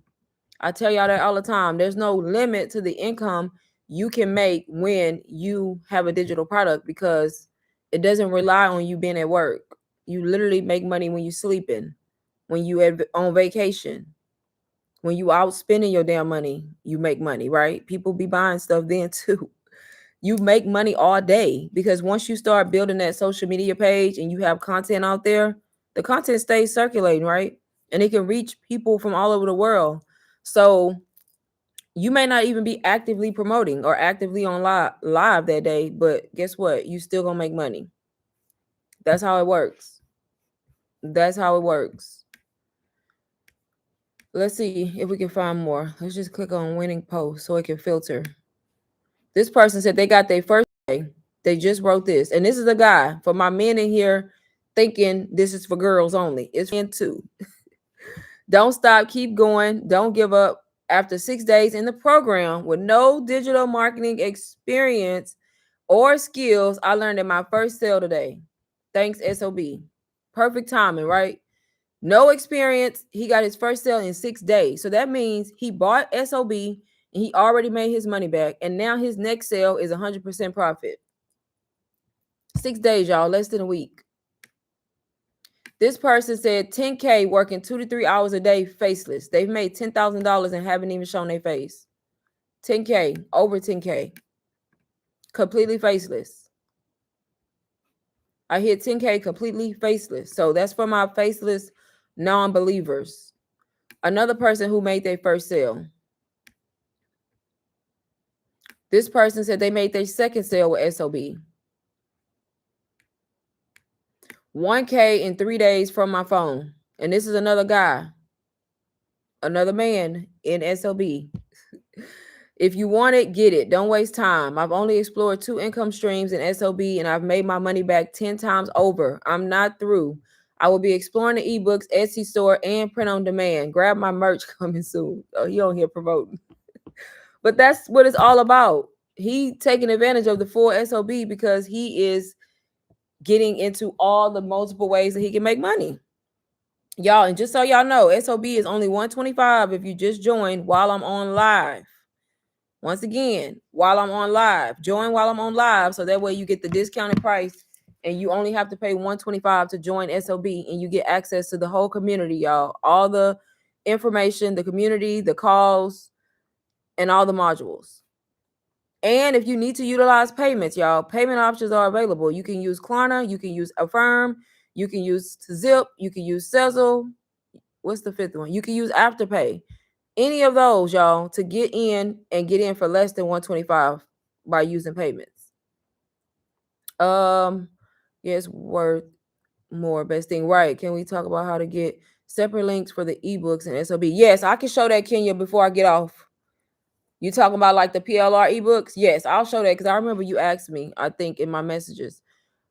I tell y'all that all the time. There's no limit to the income you can make when you have a digital product because it doesn't rely on you being at work. You literally make money when you're sleeping, when you on vacation. When you out spending your damn money, you make money, right? People be buying stuff then too. You make money all day because once you start building that social media page and you have content out there, the content stays circulating, right? And it can reach people from all over the world. So you may not even be actively promoting or actively on live that day, but guess what? You still gonna make money. That's how it works. That's how it works. Let's see if we can find more. Let's just click on winning post so it can filter. This person said they got their first day. They just wrote this. And this is a guy. For my men in here thinking this is for girls only. It's for men too. Don't stop. Keep going. Don't give up. After 6 days in the program with no digital marketing experience or skills I learned in my first sale today. Thanks, SOB. Perfect timing, right? No experience. He got his first sale in 6 days. So that means he bought SOB and he already made his money back. And now his next sale is 100% profit. 6 days, y'all, less than a week. This person said 10K working 2 to 3 hours a day, faceless. They've made $10,000 and haven't even shown their face. 10K, over 10K, completely faceless. I hit 10K completely faceless. So that's for my faceless non-believers. Another person who made their first sale. This person said they made their second sale with SOB. 1K in 3 days from my phone. And this is another guy, another man in SOB. If you want it, get it. Don't waste time. I've only explored 2 income streams in SOB and I've made my money back 10 times over. I'm not through. I will be exploring the ebooks, Etsy store, and print on demand. Grab my merch coming soon. Oh, he on here promoting. But that's what it's all about. He taking advantage of the full SOB because he is getting into all the multiple ways that he can make money. Y'all, and just so y'all know, SOB is only $125 if you just join while I'm on live. Once again, while I'm on live, join while I'm on live, so that way you get the discounted price and you only have to pay $125 to join SOB and you get access to the whole community, y'all. All the information, the community, the calls, and all the modules. And if you need to utilize payments, y'all, payment options are available. You can use Klarna, you can use Affirm, you can use Zip, you can use Sezzle. What's the fifth one? You can use Afterpay. Any of those, y'all, to get in and get in for less than $125 by using payments. Yes, worth more. Best thing, right? Can we talk about how to get separate links for the ebooks and SOB? Yes, I can show that, Kenya, before I get off. You talking about like the PLR ebooks? Yes, I'll show that because I remember you asked me, I think, in my messages.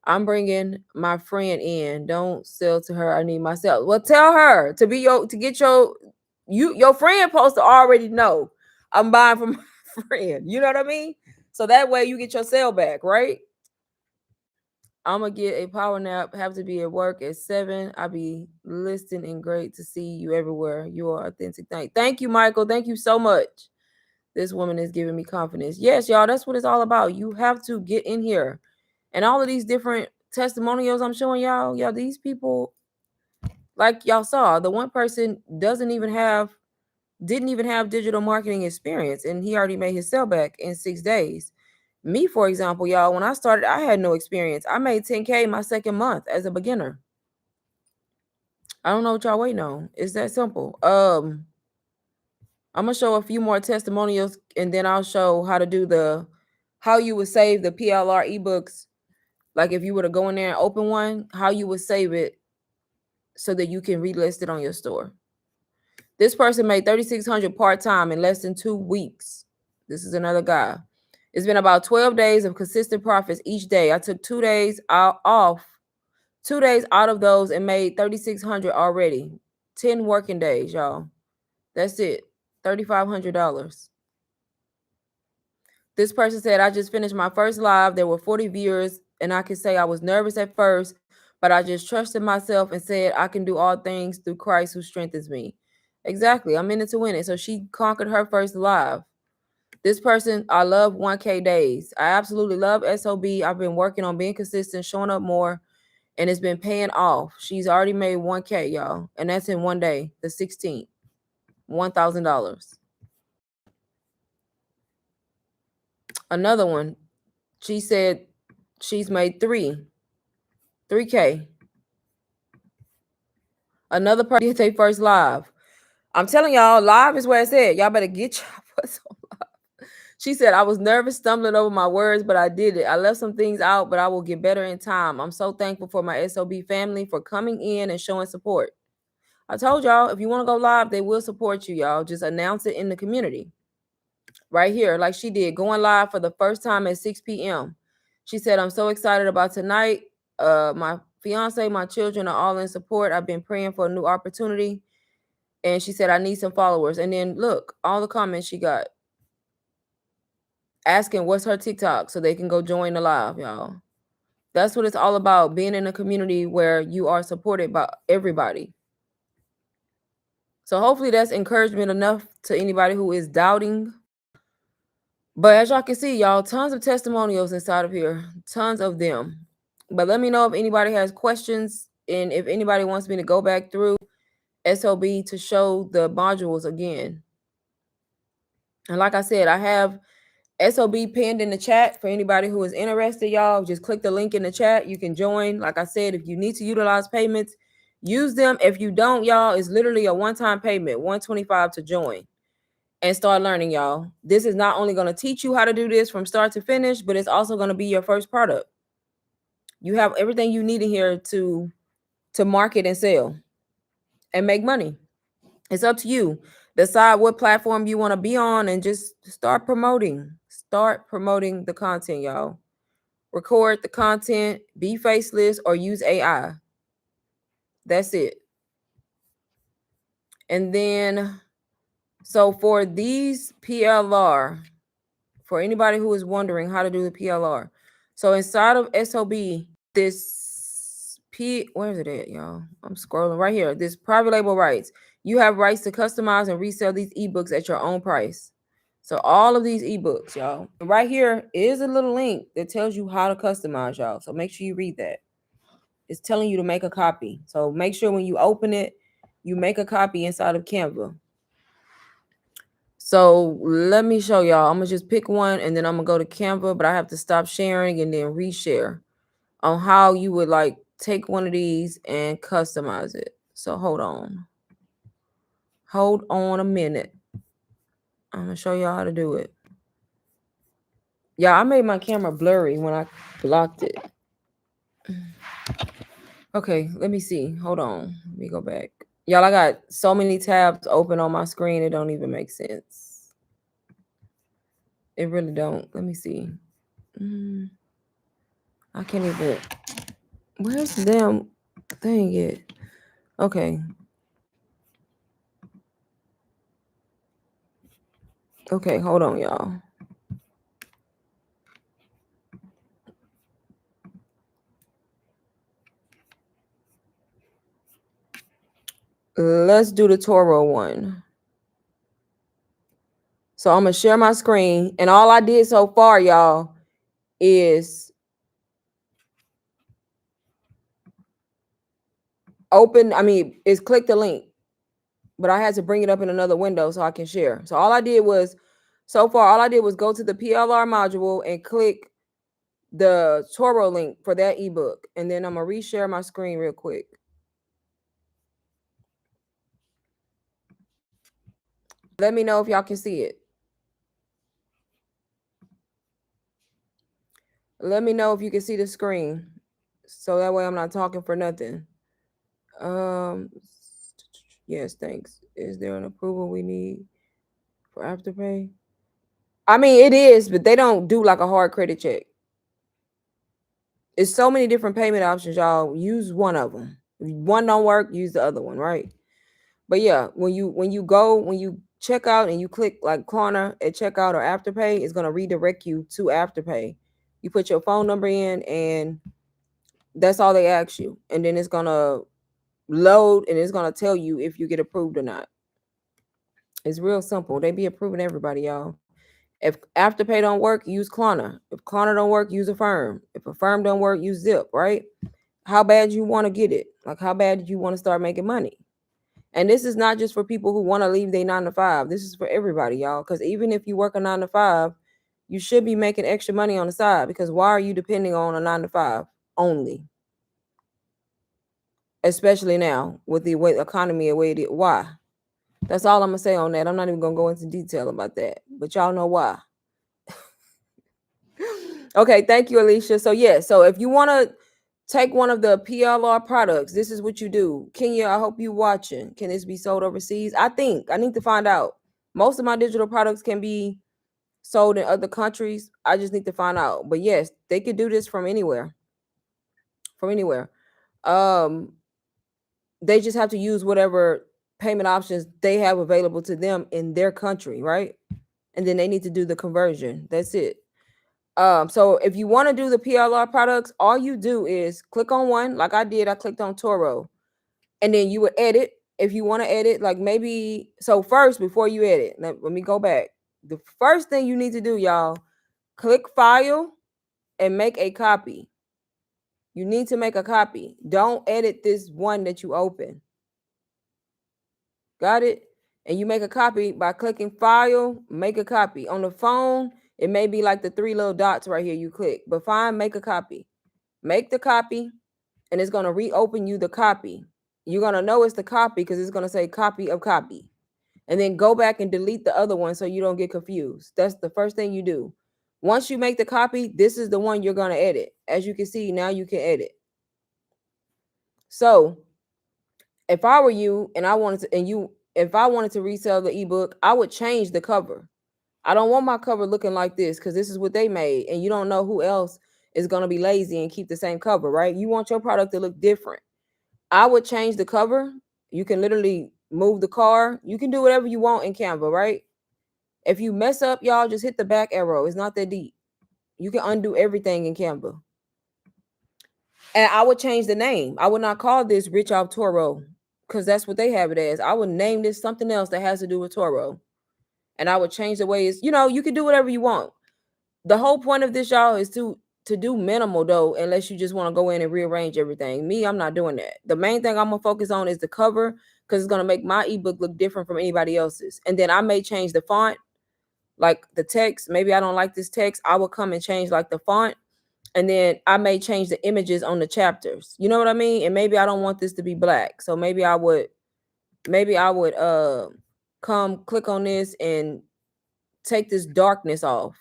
I'm bringing my friend in. Don't sell to her. I need myself. Well, tell her to get your friend supposed to already know I'm buying from my friend. You know what I mean? So that way you get your sale back, right? I'm gonna get a power nap. Have to be at work at 7. I'll be listening and great to see you everywhere. You are authentic. Thank you, Michael. Thank you so much. This woman is giving me confidence. Yes, y'all, that's what it's all about. You have to get in here. And all of these different testimonials I'm showing y'all, these people, like y'all saw, the one person didn't even have digital marketing experience, and he already made his sell back in 6 days. Me, for example, y'all, when I started, I had no experience. I made 10K my second month as a beginner. I don't know what y'all waiting on. It's that simple. I'm gonna show a few more testimonials, and then I'll show how to do how you would save the PLR ebooks. Like if you were to go in there and open one, how you would save it so that you can relist it on your store. This person made $3,600 part-time in less than 2 weeks. This is another guy. It's been about 12 days of consistent profits each day. I took 2 days off, 2 days out of those, and made $3,600 already. 10 working days, y'all. That's it. $3,500. This person said, I just finished my first live. There were 40 viewers, and I can say I was nervous at first, but I just trusted myself and said, I can do all things through Christ who strengthens me. Exactly. I'm in it to win it. So she conquered her first live. This person, I love 1K days. I absolutely love SOB. I've been working on being consistent, showing up more, and it's been paying off. She's already made 1K, y'all, and that's in one day, the 16th, $1,000. Another one, she said she's made 3K. Another person did their first live. I'm telling y'all, live is where it's at. Y'all better get your butts on live. She said, I was nervous, stumbling over my words, but I did it. I left some things out, but I will get better in time. I'm so thankful for my SOB family for coming in and showing support. I told y'all, if you want to go live, they will support you, y'all. Just announce it in the community. Right here, like she did, going live for the first time at 6 p.m. She said, I'm so excited about tonight. My fiance, my children are all in support. I've been praying for a new opportunity. And she said, I need some followers. And then look, all the comments she got. asking what's her TikTok so they can go join the live, y'all. That's what it's all about, being in a community where you are supported by everybody. So hopefully that's encouragement enough to anybody who is doubting. But as y'all can see, y'all, tons of testimonials inside of here, tons of them. But let me know if anybody has questions and if anybody wants me to go back through SLB to show the modules again. And like I said, I have SOB pinned in the chat for anybody who is interested, y'all. Just click the link in the chat. You can join. Like I said, if you need to utilize payments, use them. If you don't, y'all, it's literally a one-time payment, $125 to join and start learning, y'all. This is not only going to teach you how to do this from start to finish, but it's also going to be your first product. You have everything you need in here to market and sell and make money. It's up to you. Decide what platform you want to be on and just start promoting. Start promoting the content, y'all. Record the content, be faceless, or use AI. That's it. And then, so for these PLR, for anybody who is wondering how to do the PLR, so inside of SOB, this where is it at, y'all? I'm scrolling right here. This private label rights. You have rights to customize and resell these ebooks at your own price. So all of these ebooks, y'all. Right here is a little link that tells you how to customize, y'all. So make sure you read that. It's telling you to make a copy. So make sure when you open it, you make a copy inside of Canva. So let me show y'all. I'm gonna just pick one and then I'm gonna go to Canva, but I have to stop sharing and then reshare on how you would like take one of these and customize it. So hold on. Hold on a minute. I'm gonna show y'all how to do it. Yeah, I made my camera blurry when I blocked it. Okay, let me see. Hold on. Let me go back. Y'all, I got so many tabs open on my screen, it don't even make sense. It really don't. Let me see. I can't even. Where's the damn thing at? Okay. Okay, hold on, y'all. Let's do the Toro one. So I'm gonna share my screen, and all I did so far, y'all, is is click the link, but I had to bring it up in another window so I can share. So all I did was go to the PLR module and click the Toro link for that ebook, and then I'm gonna reshare my screen real quick. Let me know if y'all can see it. Let me know if you can see the screen, so that way I'm not talking for nothing. Yes, thanks. Is there an approval we need for Afterpay? I mean, it is, but they don't do like a hard credit check. It's so many different payment options, y'all. Use one of them. If one don't work, use the other one, right? But yeah, when you check out and you click like Klarna at checkout or Afterpay, it's gonna redirect you to Afterpay. You put your phone number in, and that's all they ask you, and then it's gonna load and it's gonna tell you if you get approved or not. It's real simple. They be approving everybody, y'all. If Afterpay don't work, use Klarna. If Klarna don't work, use Affirm. If Affirm don't work, use Zip, right? How bad you want to get it? Like, how bad do you want to start making money? And this is not just for people who want to leave their 9 to 5. This is for everybody, y'all. Because even if you work a 9 to 5, you should be making extra money on the side. Because why are you depending on a 9 to 5 only? Especially now with the way the economy the way it is. Why? That's all I'm gonna say on that. I'm not even gonna go into detail about that, but y'all know why. Okay, thank you, Alicia. So yeah, so if you want to take one of the PLR products, this is what you do. Kenya, I hope you watching. Can this be sold overseas? I think I need to find out. Most of my digital products can be sold in other countries. I just need to find out. But yes, they could do this from anywhere. From anywhere. They just have to use whatever payment options they have available to them in their country, right? and then they need to do the conversion. That's it. So if you want to do the PLR products, all you do is click on one, like I did. I clicked on Toro, and then you would edit if you want to edit. Like maybe so first before you edit, let me go back. The first thing you need to do, y'all, click File and make a copy. You need to make a copy. Don't edit this one that you open. Got it? And you make a copy by clicking File, make a copy. On the phone, it may be like the three little dots right here you click, but fine, make a copy. Make the copy, and it's going to reopen you the copy. You're going to know it's the copy because it's going to say copy of copy. And then go back and delete the other one so you don't get confused. That's the first thing you do. Once you make the copy, this is the one you're going to edit. As you can see, now you can edit. So if I were you and I wanted to, and you, if I wanted to resell the ebook, I would change the cover. I don't want my cover looking like this because this is what they made, and you don't know who else is going to be lazy and keep the same cover, right? You want your product to look different. I would change the cover. You can literally move the car. You can do whatever you want in Canva, right? If you mess up, y'all, just hit the back arrow. It's not that deep. You can undo everything in Canva. And I would change the name. I would not call this Rich Off Toro because that's what they have it as. I would name this something else that has to do with Toro. And I would change the way it's, you can do whatever you want. The whole point of this, y'all, is to do minimal though, unless you just want to go in and rearrange everything. Me, I'm not doing that. The main thing I'm gonna focus on is the cover because it's gonna make my ebook look different from anybody else's. And then I may change the font, like the text. Maybe I don't like this text. I will come and change like the font. And then I may change the images on the chapters. You know what I mean? And maybe I don't want this to be black. So maybe I would come click on this and take this darkness off,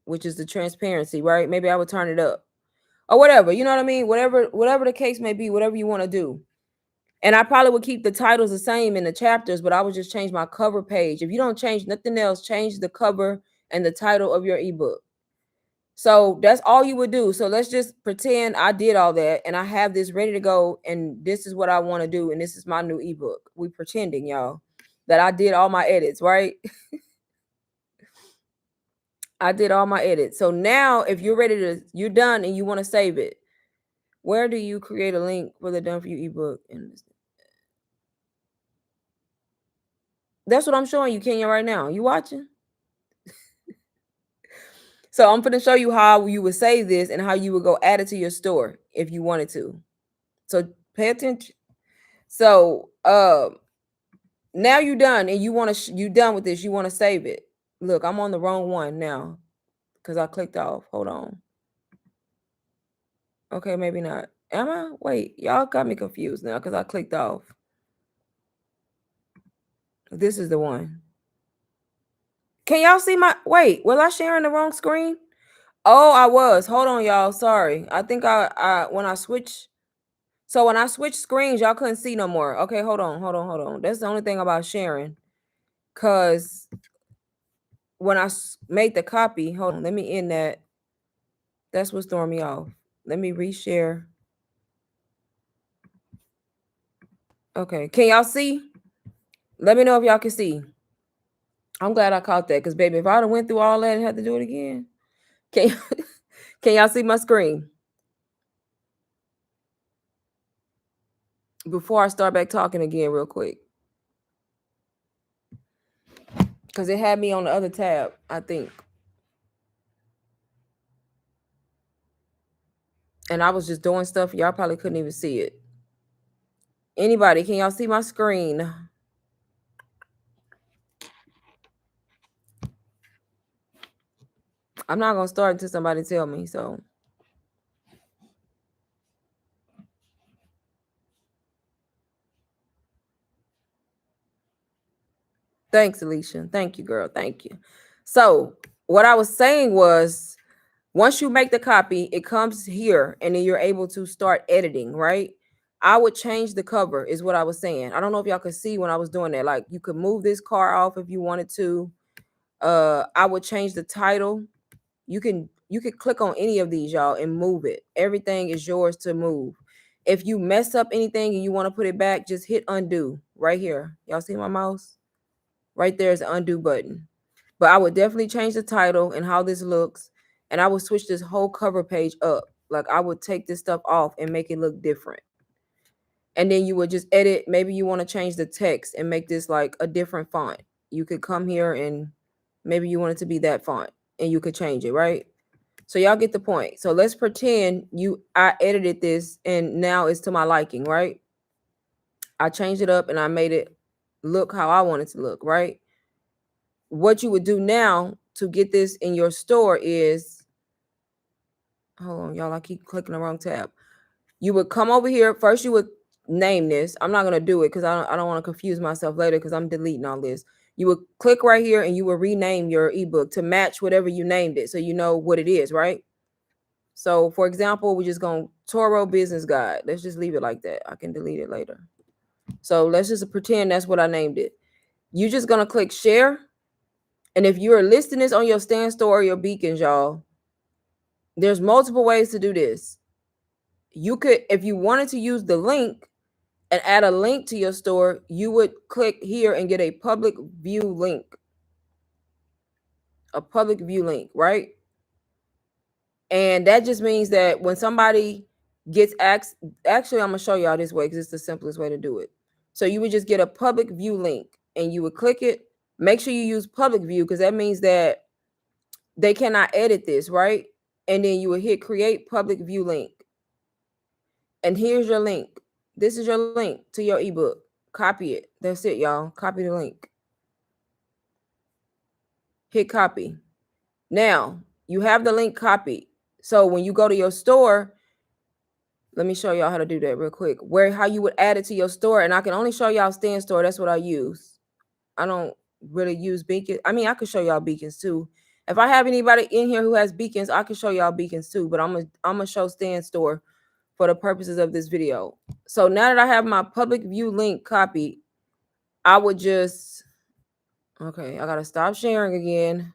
which is the transparency, right? Maybe I would turn it up or whatever. You know what I mean? Whatever the case may be, whatever you want to do. And I probably would keep the titles the same in the chapters, but I would just change my cover page. If you don't change nothing else, change the cover and the title of your ebook. So that's all you would do. So let's just pretend I did all that and I have this ready to go and this is what I want to do and this is my new ebook. We pretending, y'all, that I did all my edits, right? I did all my edits. So now if you're ready to, you're done and you want to save it, where do you create a link for the Done For You ebook? And that's what I'm showing you, Kenya, right now. You watching? So I'm going to show you how you would save this and how you would go add it to your store if you wanted to. So pay attention. So now you're done and you want to, you done with this. You want to save it. Look, I'm on the wrong one now because I clicked off. Hold on. Okay, maybe not. Am I? Wait, y'all got me confused now because I clicked off. This is the one. Can y'all see my, wait, was I sharing the wrong screen? Oh, I was. Hold on, y'all. Sorry. I think when I switched screens, y'all couldn't see no more. Okay, hold on. That's the only thing about sharing. Cause when I made the copy, hold on, let me end that. That's what's throwing me off. Let me reshare. Okay, can y'all see? Let me know if y'all can see. I'm glad I caught that because, baby, if I'd have went through all that and had to do it again, can y'all see my screen? Before I start back talking again real quick. Because it had me on the other tab, I think. And I was just doing stuff. Y'all probably couldn't even see it. Anybody, can y'all see my screen? I'm not going to start until somebody tell me, so. Thanks, Alicia. Thank you, girl. Thank you. So what I was saying was, once you make the copy, it comes here and then you're able to start editing, right? I would change the cover is what I was saying. I don't know if y'all could see when I was doing that. Like you could move this car off if you wanted to. I would change the title. You could click on any of these, y'all, and move it. Everything is yours to move. If you mess up anything and you want to put it back, just hit undo right here. Y'all see my mouse? Right there is the undo button. But I would definitely change the title and how this looks, and I would switch this whole cover page up. Like I would take this stuff off and make it look different. And then you would just edit. Maybe you want to change the text and make this like a different font. You could come here and maybe you want it to be that font and you could change it, right? So y'all get the point. So let's pretend I edited this and now it's to my liking, right? I changed it up and I made it look how I want it to look, right? What you would do now to get this in your store is, hold on, y'all, I keep clicking the wrong tab. You would come over here. First, you would name this. I'm not going to do it because I don't want to confuse myself later because I'm deleting all this. You would click right here and you will rename your ebook to match whatever you named it so you know what it is, right? So, for example, we're just going to Toro Business Guide. Let's just leave it like that. I can delete it later. So, let's just pretend that's what I named it. You're just going to click share. And if you're listing this on your stand store or your beacons, y'all, there's multiple ways to do this. You could, if you wanted to use the link and add a link to your store, you would click here and get a public view link. A public view link, right? And that just means that when somebody gets actually, I'm going to show y'all this way because it's the simplest way to do it. So you would just get a public view link and you would click it. Make sure you use public view because that means that they cannot edit this, right? And then you would hit create public view link. And here's your link. This is your link to your ebook. Copy it. That's it, y'all. Copy the link. Hit copy. Now, you have the link copied. So when you go to your store, let me show y'all how to do that real quick. How you would add it to your store. And I can only show y'all stand store. That's what I use. I don't really use beacons. I mean, I could show y'all beacons too. If I have anybody in here who has beacons, I can show y'all beacons too. But I'm gonna show stand store for the purposes of this video. So now that I have my public view link copied, I would just, okay, I gotta stop sharing again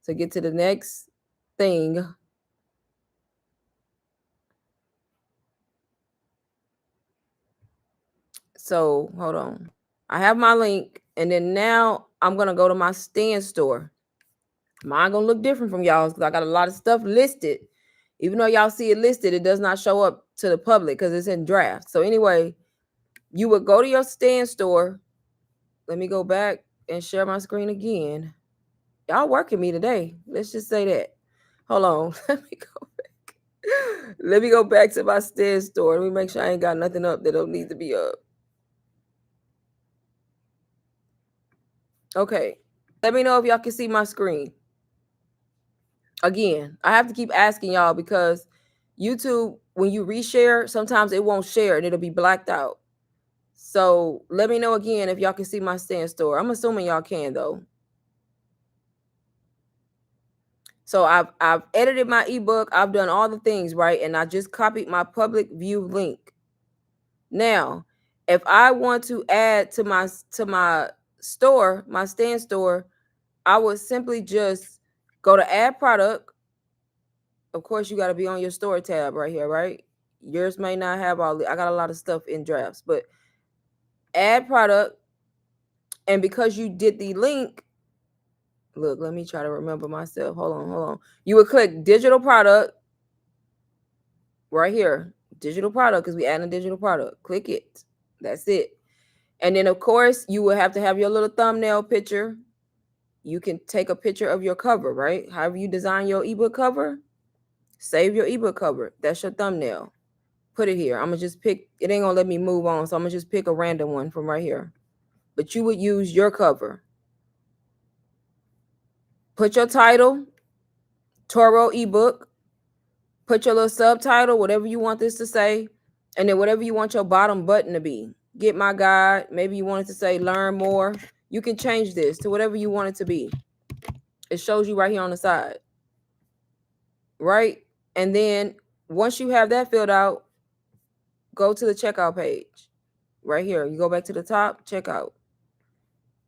to get to the next thing. So hold on. I have my link, and then now I'm gonna go to my stand store. Mine gonna look different from y'all's because I got a lot of stuff listed. Even though y'all see it listed, it does not show up to the public because it's in draft. So anyway, you would go to your stand store. Let me go back and share my screen again. Y'all working me today. Let's just say that. Hold on. Let me go back. Let me go back to my stand store. Let me make sure I ain't got nothing up that don't need to be up. Okay. Let me know if y'all can see my screen. Again, I have to keep asking y'all because YouTube, when you reshare, sometimes it won't share and it'll be blacked out. So let me know again if y'all can see my stand store. I'm assuming y'all can though. So I've edited my ebook. I've done all the things, right? And I just copied my public view link. Now, if I want to add to my store, my stand store, I would simply just go to add product. Of course, you got to be on your store tab right here, right? Yours may not have all the, I got a lot of stuff in drafts, but add product. And because you did the link, look, let me try to remember myself. Hold on. You would click digital product right here, digital product, because we add a digital product. Click it. That's it. And then, of course, you will have to have your little thumbnail picture. You can take a picture of your cover, right? However you design your ebook cover, save your ebook cover. That's your thumbnail. Put it here. I'm going to just pick, it ain't going to let me move on. So I'm going to just pick a random one from right here. But you would use your cover. Put your title, Toro ebook. Put your little subtitle, whatever you want this to say. And then whatever you want your bottom button to be. Get my guide. Maybe you want it to say learn more. You can change this to whatever you want it to be. It shows you right here on the side. Right? And then once you have that filled out, go to the checkout page. Right here. You go back to the top, checkout.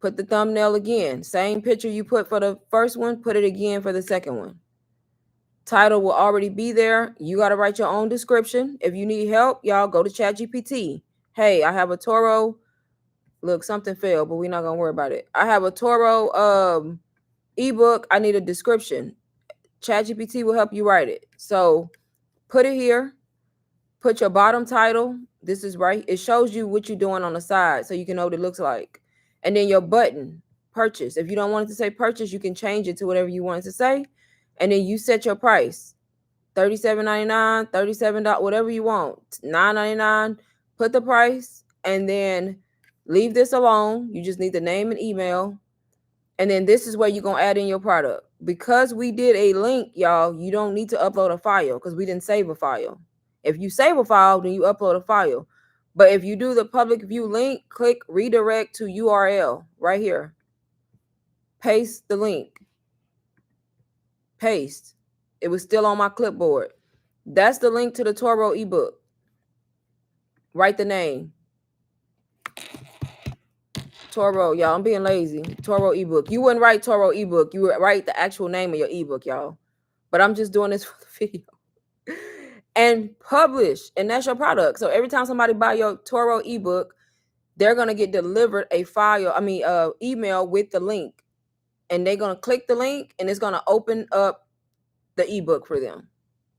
Put the thumbnail again. Same picture you put for the first one, put it again for the second one. Title will already be there. You got to write your own description. If you need help, y'all go to ChatGPT. Hey, I have a Toro. Look, something failed, but we're not going to worry about it. I have a Toro ebook, I need a description. ChatGPT will help you write it. So put it here, put your bottom title. This is right. It shows you what you're doing on the side so you can know what it looks like. And then your button, purchase. If you don't want it to say purchase, you can change it to whatever you want it to say. And then you set your price. $37.99, $37, whatever you want. $9.99. Put the price and then leave this alone. You just need the name and email. And then this is where you're going to add in your product. Because we did a link, y'all, you don't need to upload a file because we didn't save a file. If you save a file, then you upload a file. But if you do the public view link, click redirect to URL right here. Paste the link. Paste. It was still on my clipboard. That's the link to the Toro ebook. Write the name. Toro, y'all. I'm being lazy. Toro ebook. You wouldn't write Toro ebook. You would write the actual name of your ebook, y'all. But I'm just doing this for the video. And publish. And that's your product. So every time somebody buy your Toro ebook, they're going to get delivered a file, email with the link. And they're going to click the link and it's going to open up the ebook for them.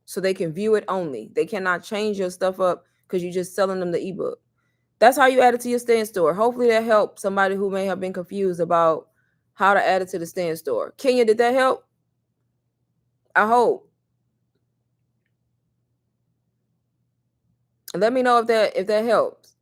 So they can view it only. They cannot change your stuff up because you're just selling them the ebook. That's how you add it to your stand store. Hopefully that helped somebody who may have been confused about how to add it to the stand store. Kenya, did that help? I hope. Let me know if that helps.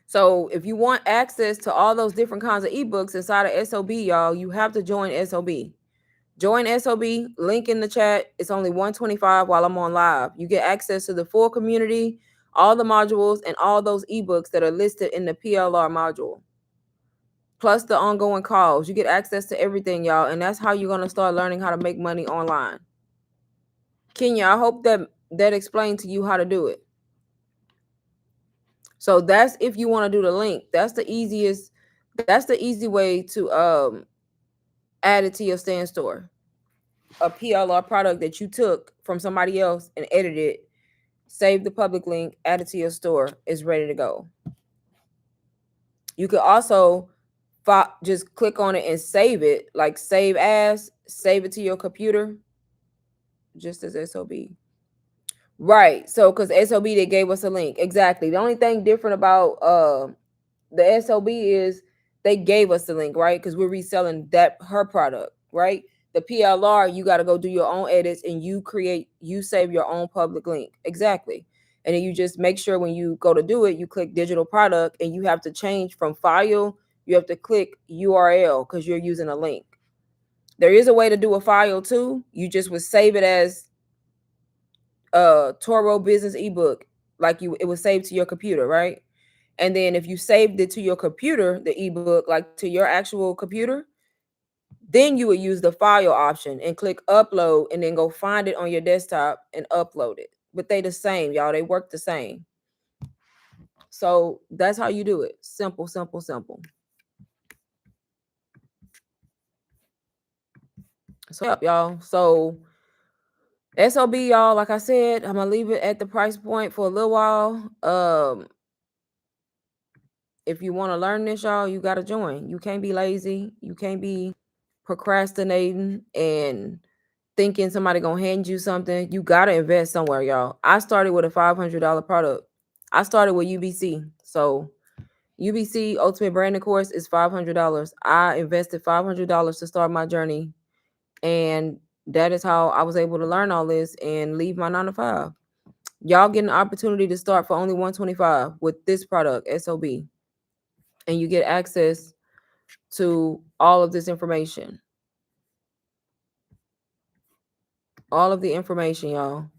So if you want access to all those different kinds of ebooks inside of SOB, y'all, you have to join SOB. Join SOB, link in the chat. It's only $125 while I'm on live. You get access to the full community, all the modules, and all those ebooks that are listed in the PLR module. Plus the ongoing calls. You get access to everything, y'all. And that's how you're going to start learning how to make money online. Kenya, I hope that explained to you how to do it. So that's if you want to do the link. That's the easy way to add it to your stand store. A PLR product that you took from somebody else and edited, save the public link, add it to your store, is ready to go. You could also just click on it and save it, like save as, save it to your computer, just as SOB. Right. So because SOB, they gave us a link. Exactly. The only thing different about the SOB is they gave us the link, right? Because we're reselling her product, right? The PLR, you got to go do your own edits and you save your own public link. Exactly. And then you just make sure when you go to do it, you click digital product and you have to change from file. You have to click URL because you're using a link. There is a way to do a file too. You just would save it as Toro business ebook, like it was saved to your computer, right? And then if you saved it to your computer, the ebook, like to your actual computer, then you would use the file option and click upload and then go find it on your desktop and upload it. But they the same, y'all. They work the same. So that's how you do it. Simple, simple, simple. So y'all. So SOB, y'all, like I said, I'm gonna leave it at the price point for a little while. If you want to learn this, y'all, you got to join. You can't be lazy. You can't be procrastinating and thinking somebody gonna hand you something. You got to invest somewhere, y'all. I started with a $500 product. I started with UBC. So UBC Ultimate Branding Course is $500. I invested $500 to start my journey. And that is how I was able to learn all this and leave my 9 to 5. Y'all get an opportunity to start for only $125 with this product, SOB. And you get access to all of this information. All of the information, y'all.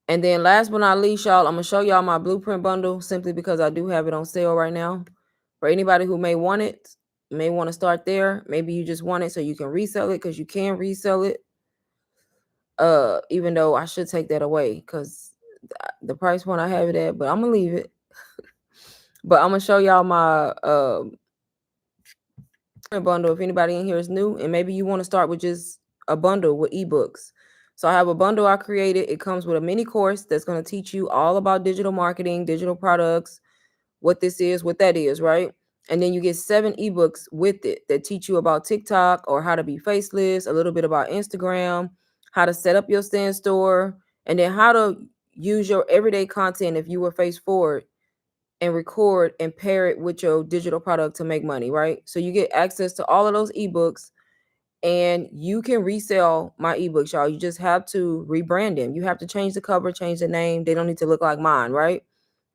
And then last but not least, y'all, I'm going to show y'all my blueprint bundle simply because I do have it on sale right now. For anybody who may want it, may want to start there. Maybe you just want it so you can resell it because you can resell it. Even though I should take that away because the price point I have it at, but I'm going to leave it. But I'm going to show y'all my bundle if anybody in here is new and maybe you want to start with just a bundle with ebooks. So I have a bundle I created. It comes with a mini course that's going to teach you all about digital marketing, digital products, what this is, what that is, right? And then you get 7 ebooks with it that teach you about TikTok or how to be faceless, a little bit about Instagram, how to set up your stand store, and then how to use your everyday content if you were face forward and record and pair it with your digital product to make money, right? So you get access to all of those ebooks and you can resell my ebooks, y'all. You just have to rebrand them. You have to change the cover, change the name. They don't need to look like mine, right?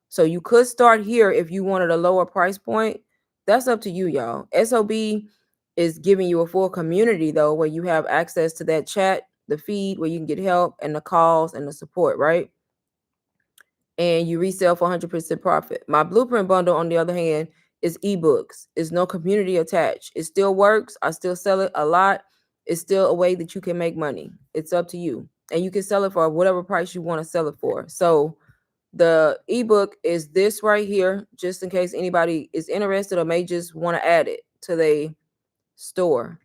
So you could start here if you wanted a lower price point. That's up to you, y'all. SOB is giving you a full community though, where you have access to that chat, the feed where you can get help and the calls and the support, right? And you resell for 100% profit. My blueprint bundle, on the other hand, is ebooks. It's no community attached. It still works. I still sell it a lot. It's still a way that you can make money. It's up to you. And you can sell it for whatever price you want to sell it for. So the ebook is this right here, just in case anybody is interested or may just want to add it to their store.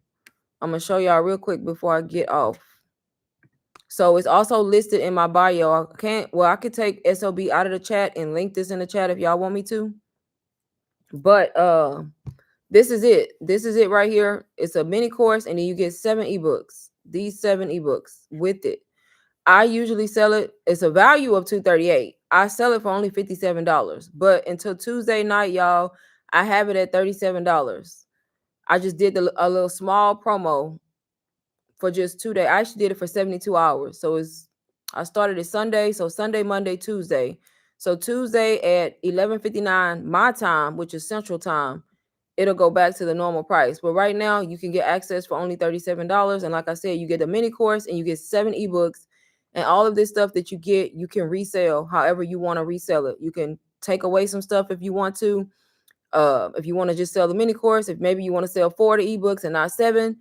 I'm going to show y'all real quick before I get off. So it's also listed in my bio. I could take SOB out of the chat and link this in the chat if y'all want me to. But this is it. This is it right here. It's a mini course, and then you get 7 ebooks. These 7 ebooks with it. I usually sell it. It's a value of $238. I sell it for only $57. But until Tuesday night, y'all, I have it at $37. I just did a little small promo for just 2 days. I actually did it for 72 hours. So I started it Sunday. So Sunday, Monday, Tuesday. So Tuesday at 11:59 my time, which is Central Time, it'll go back to the normal price. But right now, you can get access for only $37. And like I said, you get a mini course and you get 7 ebooks. And all of this stuff that you get, you can resell however you want to resell it. You can take away some stuff if you want to. If you want to just sell the mini course, if maybe you want to sell 4 of the ebooks and not 7,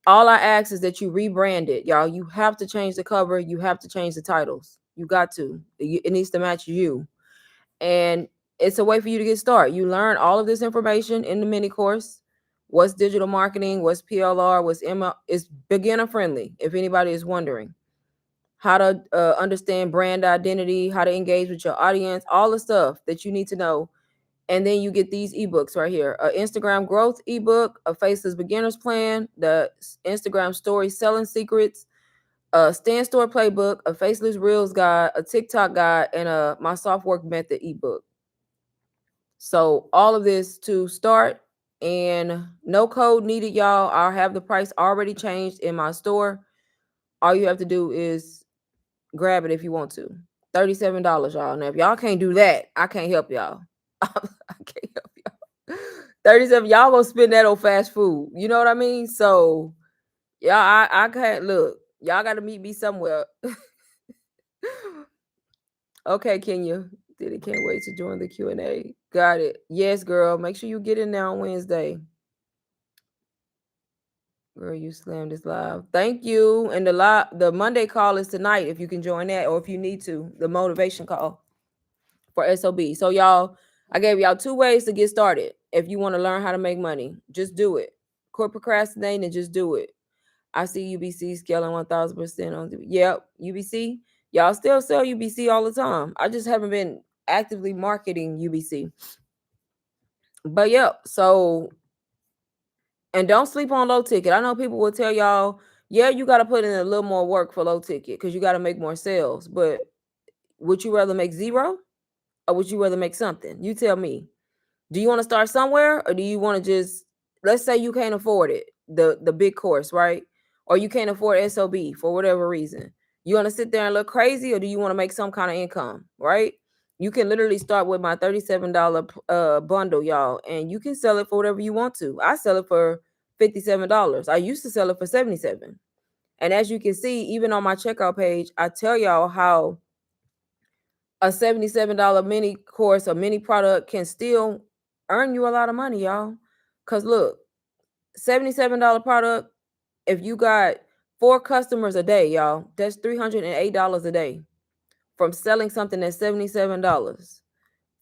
all I ask is that you rebrand it, y'all. You have to change the cover. You have to change the titles. You got to. It needs to match you. And it's a way for you to get started. You learn all of this information in the mini course. What's digital marketing? What's PLR? What's ML? It's beginner friendly, if anybody is wondering. How to understand brand identity, how to engage with your audience, all the stuff that you need to know. And then you get these ebooks right here: a Instagram growth ebook, a faceless beginners plan, the Instagram story selling secrets, a stand store playbook, a faceless reels guide, a TikTok guide, and a my soft work method ebook. So all of this to start, and no code needed, y'all. I'll have the price already changed in my store. All you have to do is grab it if you want to. $37, y'all. Now, if y'all can't do that, I can't help y'all. I can't help y'all. 37, y'all gonna spend that on fast food. You know what I mean? So, y'all, I can't look. Y'all gotta meet me somewhere. Okay, Kenya. Did it? Can't wait to join the Q&A. Got it. Yes, girl. Make sure you get in there on Wednesday. Girl, you slammed this live. Thank you. And the Monday call is tonight if you can join that, or if you need to, the motivation call for SOB. So y'all, I gave y'all 2 ways to get started. If you want to learn how to make money, just do it. Quit procrastinating and just do it. I see UBC scaling 1000% on yep, UBC. Y'all still sell UBC all the time. I just haven't been actively marketing UBC. But yep, so, and don't sleep on low ticket. I know people will tell y'all, yeah, you got to put in a little more work for low ticket because you got to make more sales. But would you rather make 0 or would you rather make something? You tell me. Do you want to start somewhere, or do you want to just, let's say you can't afford it, the big course, right? Or you can't afford SOB for whatever reason. You want to sit there and look crazy, or do you want to make some kind of income, right? You can literally start with my $37 bundle, y'all, and you can sell it for whatever you want to. I sell it for $57. I used to sell it for $77. And as you can see, even on my checkout page, I tell y'all how a $77 mini course, a mini product can still earn you a lot of money, y'all. Cause look, $77 product, if you got 4 customers a day, y'all, that's $308 a day from selling something that's $77.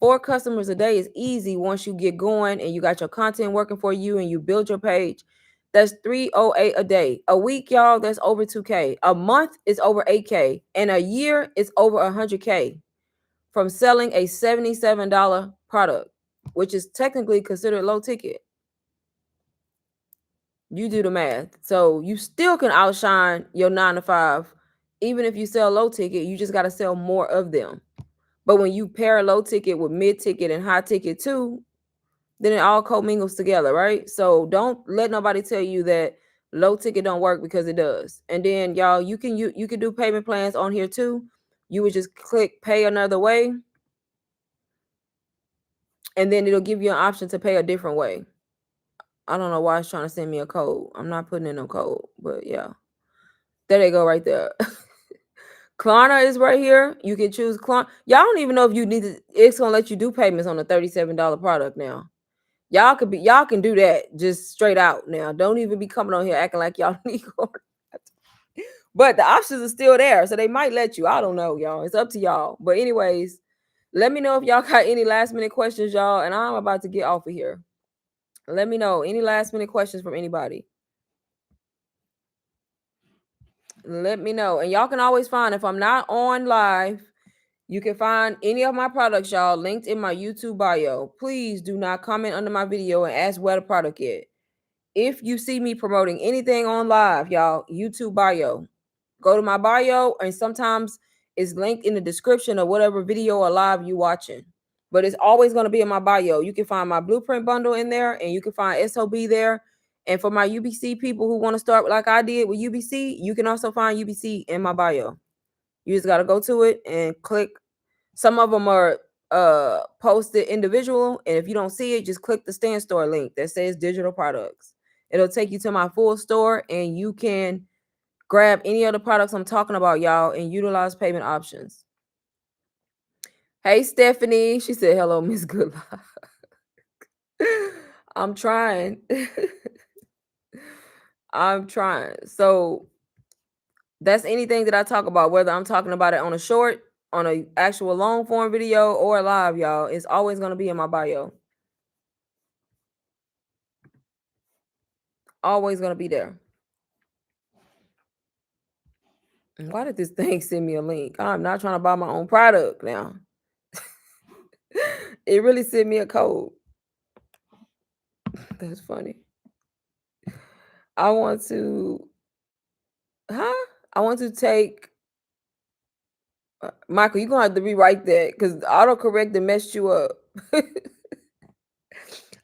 4 customers a day is easy once you get going and you got your content working for you and you build your page. That's $308 a day. A week, y'all, that's over $2K. A month is over $8K. And a year is over $100K from selling a $77 product. which is technically considered low ticket. You do the math. So you still can outshine your 9 to 5. Even if you sell low ticket, you just got to sell more of them. But when you pair low ticket with mid ticket and high ticket too, then it all commingles together, right? So don't let nobody tell you that low ticket don't work, because it does. And then y'all, you can do payment plans on here too. You would just click pay another way, and then it'll give you an option to pay a different way. I don't know why it's trying to send me a code. I'm not putting in no code, but yeah. There they go right there. Klarna is right here. You can choose Klarna. Y'all don't even know if you need to, it's gonna let you do payments on a $37 product now. Y'all can do that just straight out now. Don't even be coming on here acting like y'all need Klarna. But the options are still there, so they might let you. I don't know, y'all. It's up to y'all. But anyways, let me know if y'all got any last minute questions, y'all. And I'm about to get off of here. Let me know any last minute questions from anybody. Let me know. And y'all can always find, if I'm not on live, you can find any of my products, y'all, linked in my YouTube bio. Please do not comment under my video and ask where the product is. If you see me promoting anything on live, y'all, YouTube bio. Go to my bio, and sometimes it's linked in the description of whatever video or live you watching. But it's always going to be in my bio. You can find my blueprint bundle in there, and you can find SOB there. And for my UBC people who want to start like I did with UBC, you can also find UBC in my bio. You just got to go to it and click. Some of them are posted individual, and if you don't see it, just click the stand store link that says digital products. It'll take you to my full store, and you can grab any of the products I'm talking about, y'all, and utilize payment options. Hey, Stephanie. She said, hello, Miss Goodluck. I'm trying. I'm trying. So that's anything that I talk about, whether I'm talking about it on a short, on a actual long form video, or live, y'all. It's always going to be in my bio. Always going to be there. Why did this thing send me a link? I'm not trying to buy my own product now. It really sent me a code. That's funny. I want to take Michael, you're gonna have to rewrite that because autocorrect and messed you up.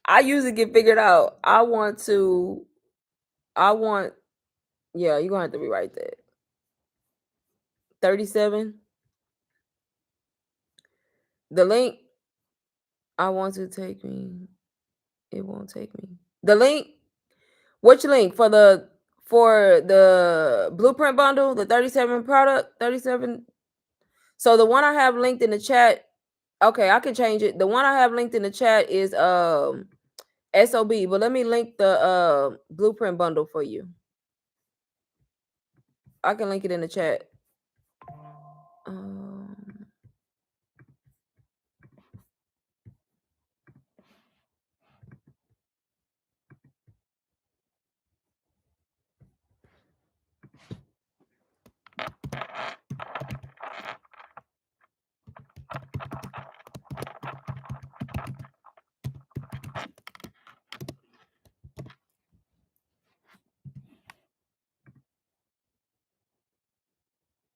I usually get figured out. Yeah, you're gonna have to rewrite that. 37. The link, I want to take me. It won't take me. The link, which link for the blueprint bundle, the 37 product, 37. So the one I have linked in the chat, okay, I can change it. The one I have linked in the chat is SOB, but let me link the blueprint bundle for you. I can link it in the chat.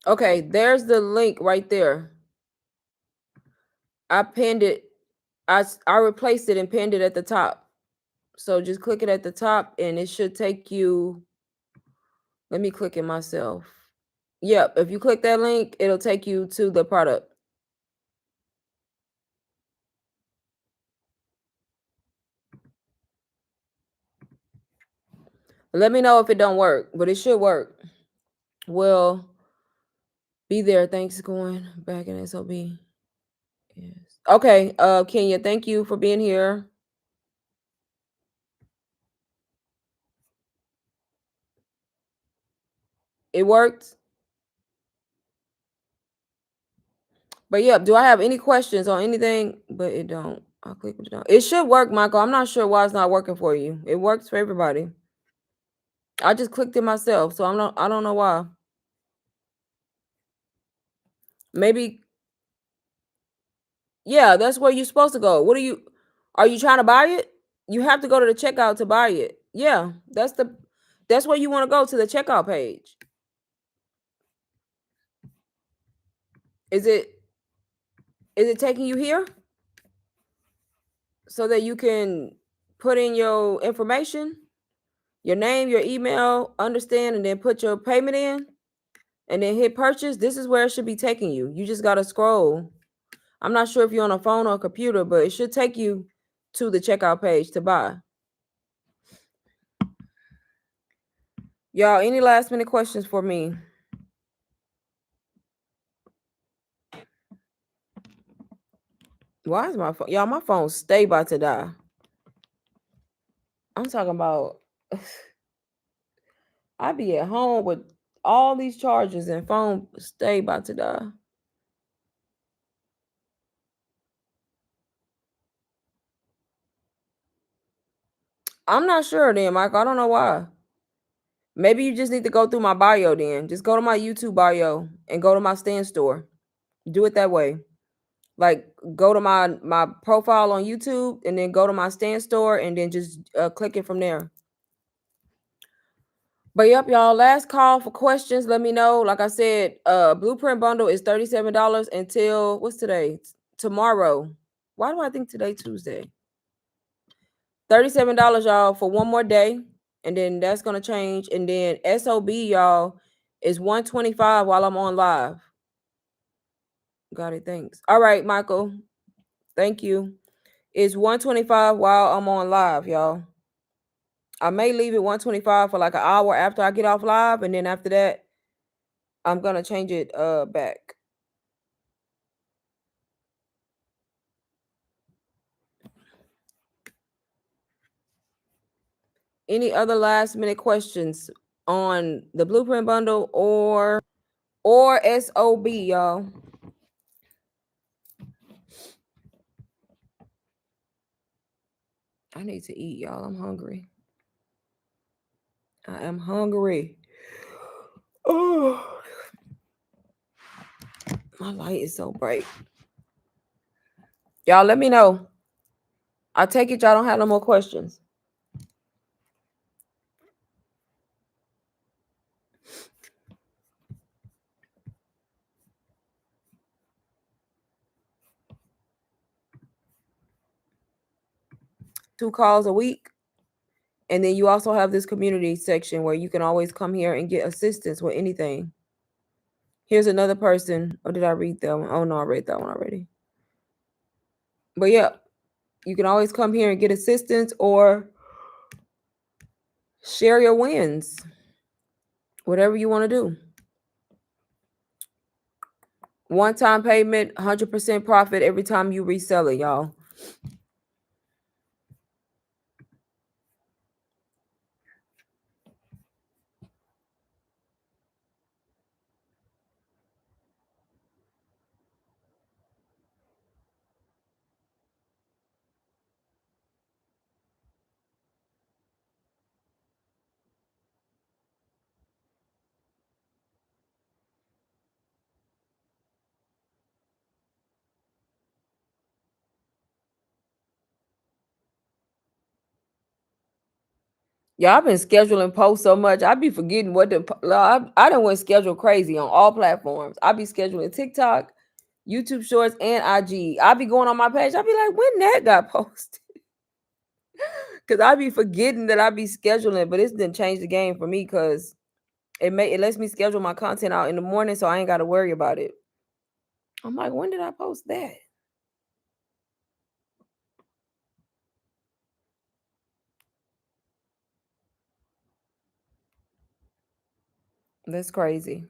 Okay, there's the link right there. I pinned it. I replaced it and pinned it at the top. So just click it at the top and it should take you. Let me click it myself. Yep, if you click that link, it'll take you to the product. Let me know if it don't work, but it should work. Well, be there. Thanks, going back in SOB. Yes. Okay, Kenya, thank you for being here. It worked. But yeah, do I have any questions on anything? But it don't. I'll click it down. It should work, Michael. I'm not sure why it's not working for you. It works for everybody. I just clicked it myself, so I don't know why. Maybe. Yeah, that's where you're supposed to go. What are you? Are you trying to buy it? You have to go to the checkout to buy it. Yeah, that's where you want to go, to the checkout page. Is it taking you here so that you can put in your information, your name, your email, understand, and then put your payment in and then hit purchase? This is where it should be taking you. You just got to scroll. I'm not sure if you're on a phone or a computer, but it should take you to the checkout page to buy. Y'all, any last minute questions for me? Why is my phone? Y'all, my phone stay about to die. I'm talking about I be at home with all these chargers and phone stay about to die. I'm not sure then, Michael. I don't know why. Maybe you just need to go through my bio then. Just go to my YouTube bio and go to my stand store. Do it that way. Like go to my profile on YouTube and then go to my stand store and then just click it from there. But yep, y'all, last call for questions. Let me know. Like I said, blueprint bundle is $37 until what's today? Tomorrow. Why do I think today Tuesday? $37, y'all, for one more day. And then that's gonna change. And then SOB, y'all, is 125 while I'm on live. Got it. Thanks. All right, Michael. Thank you. It's 125 while I'm on live, y'all. I may leave it 125 for like an hour after I get off live, and then after that, I'm gonna change it back. Any other last minute questions on the blueprint bundle or SOB, y'all? I need to eat, y'all. I'm hungry. I am hungry. Oh, my light is so bright. Y'all, let me know. I take it y'all don't have no more questions. Two calls a week. And then you also have this community section where you can always come here and get assistance with anything. Here's another person. Or did I read that one? Oh no, I read that one already. But yeah, you can always come here and get assistance or share your wins. Whatever you want to do. One-time payment, 100% profit every time you resell it, y'all. Y'all been scheduling posts so much. I be forgetting what I done went schedule crazy on all platforms. I be scheduling TikTok, YouTube Shorts, and IG. I be going on my page. I be like, when that got posted? Cause I be forgetting that I be scheduling, but it's didn't change the game for me because it lets me schedule my content out in the morning, so I ain't got to worry about it. I'm like, when did I post that? That's crazy.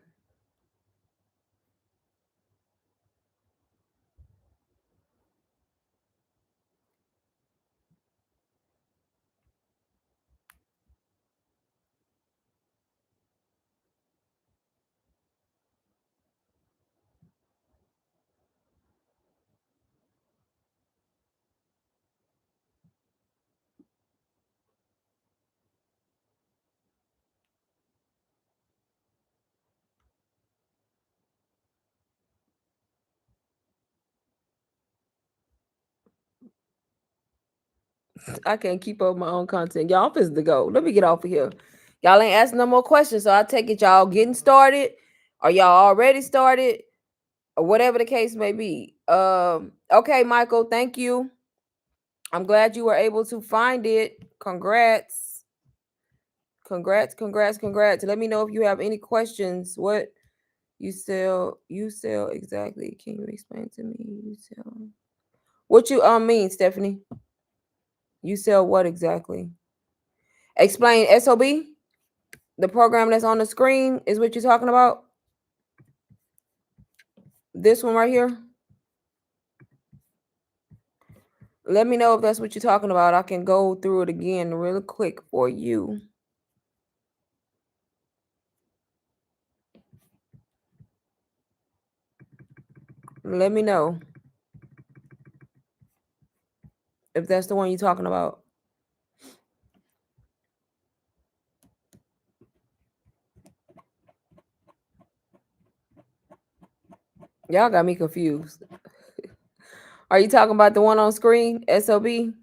I can't keep up with my own content. Y'all, I'm finna to go. Let me get off of here. Y'all ain't asking no more questions, so I take it y'all getting started, or y'all already started, or whatever the case may be. Okay, Michael, thank you. I'm glad you were able to find it. Congrats. Congrats, congrats, congrats. Let me know if you have any questions. What you sell exactly. Can you explain to me? You sell what you mean, Stephanie? You sell what exactly? Explain SOB. The program that's on the screen is what you're talking about. This one right here. Let me know if that's what you're talking about. I can go through it again really quick for you. Let me know if that's the one you're talking about. Y'all got me confused. Are you talking about the one on screen, SOB?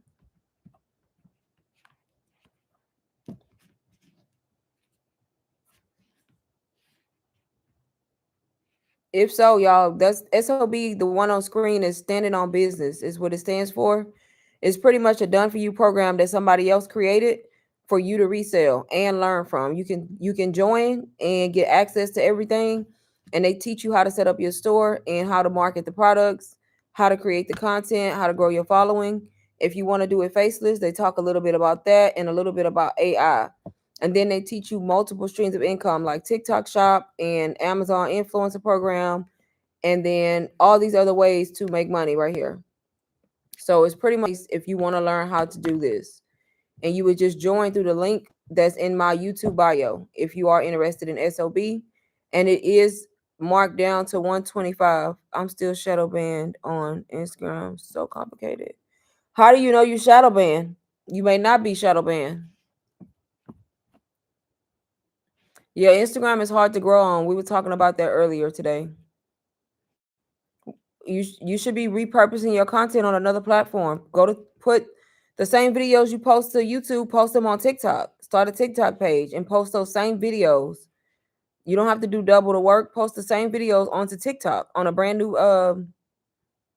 If so, y'all, that's SOB. The one on screen is standing on business, is what it stands for. It's pretty much a done for you program that somebody else created for you to resell and learn from. You can join and get access to everything, and they teach you how to set up your store and how to market the products, how to create the content, how to grow your following. If you want to do it faceless, they talk a little bit about that and a little bit about AI. And then they teach you multiple streams of income like TikTok shop and Amazon influencer program, and then all these other ways to make money right here. So it's pretty much if you want to learn how to do this, and you would just join through the link that's in my YouTube bio if you are interested in SOB, and it is marked down to 125. I'm still shadow banned on Instagram. So complicated. How do you know you shadow banned? You may not be shadow banned. Yeah, Instagram is hard to grow on. We were talking about that earlier today. You should be repurposing your content on another platform. Go to put the same videos you post to YouTube, post them on TikTok. Start a TikTok page and post those same videos. You don't have to do double the work. Post the same videos onto TikTok on a brand new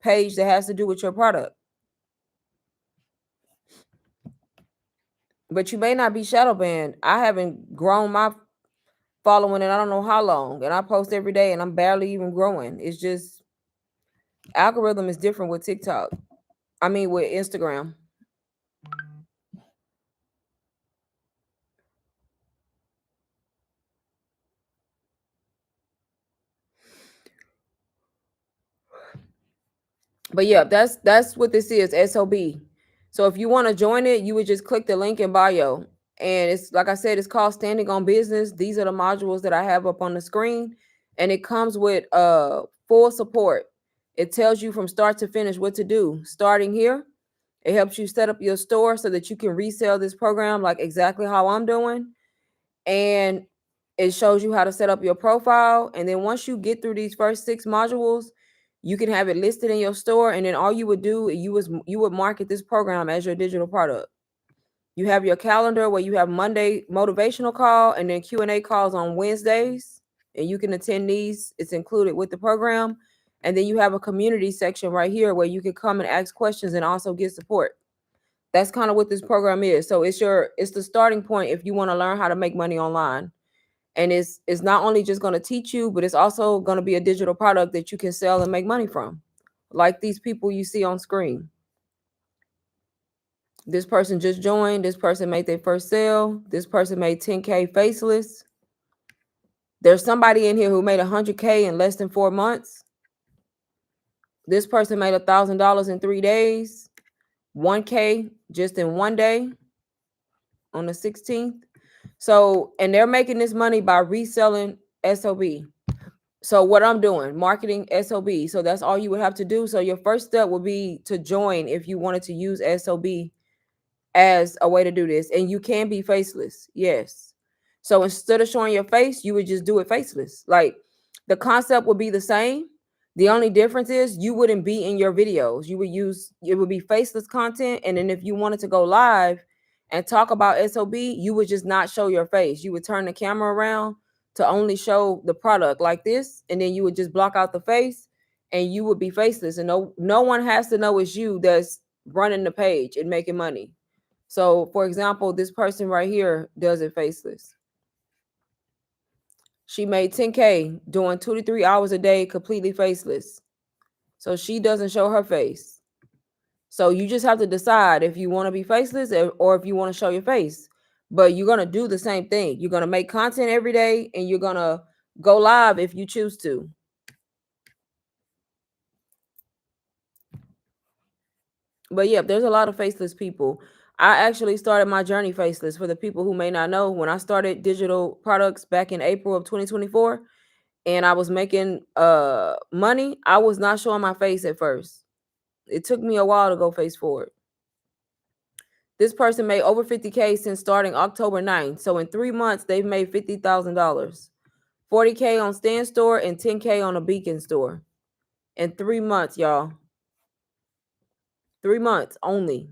page that has to do with your product. But you may not be shadow banned. I haven't grown my following in I don't know how long, and I post every day, and I'm barely even growing. It's just algorithm is different with TikTok. I mean with Instagram. But yeah, that's what this is, SOB. So if you want to join it, you would just click the link in bio. And it's like I said, it's called Standing on Business. These are the modules that I have up on the screen. And it comes with full support. It tells you from start to finish what to do. Starting here, it helps you set up your store so that you can resell this program like exactly how I'm doing. And it shows you how to set up your profile. And then once you get through these first 6 modules, you can have it listed in your store. And then all you would do, you would market this program as your digital product. You have your calendar where you have Monday motivational call and then Q&A calls on Wednesdays, and you can attend these. It's included with the program. And then you have a community section right here where you can come and ask questions and also get support. That's kind of what this program is. So it's the starting point if you want to learn how to make money online. And it's not only just going to teach you, but it's also going to be a digital product that you can sell and make money from. Like these people you see on screen. This person just joined, this person made their first sale, this person made 10K faceless. There's somebody in here who made 100K in less than 4 months. This person made $1,000 in 3 days, 1K just in 1 day on the 16th. So, and they're making this money by reselling SOB. So what I'm doing, marketing SOB. So that's all you would have to do. So your first step would be to join if you wanted to use SOB as a way to do this. And you can be faceless. Yes. So instead of showing your face, you would just do it faceless. Like the concept would be the same. The only difference is you wouldn't be in your videos. It would be faceless content. And then if you wanted to go live and talk about SOB, you would just not show your face. You would turn the camera around to only show the product like this. And then you would just block out the face and you would be faceless. And no one has to know it's you that's running the page and making money. So for example, this person right here does it faceless. She made 10K doing 2 to 3 hours a day, completely faceless. So she doesn't show her face. So you just have to decide if you want to be faceless or if you want to show your face. But you're going to do the same thing. You're going to make content every day and you're going to go live if you choose to. But yeah, there's a lot of faceless people. I actually started my journey faceless. For the people who may not know, when I started digital products back in April of 2024 and I was making money, I was not showing my face at first. It took me a while to go face forward. This person made over 50K since starting October 9th. So in 3 months, they've made $50,000. 40K on Stand Store and 10K on a Beacon Store. In 3 months, y'all. 3 months only.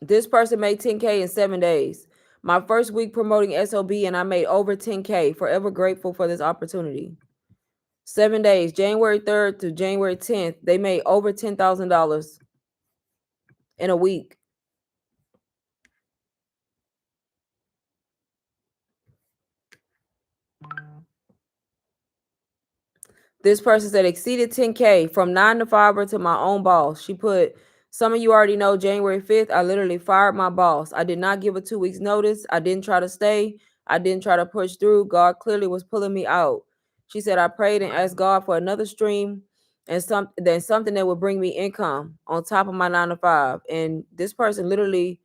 This person made 10K in 7 days. My first week promoting SOB and I made over 10K. Forever grateful for this opportunity. 7 days, January 3rd to January 10th, they made over $10,000 in a week. This person said exceeded 10K from 9 to 5 to my own boss. She put, some of you already know January 5th, I literally fired my boss. I did not give a 2 weeks notice. I didn't try to stay. I didn't try to push through. God clearly was pulling me out. She said, I prayed and asked God for another stream and something that would bring me income on top of my 9 to 5. And this person literally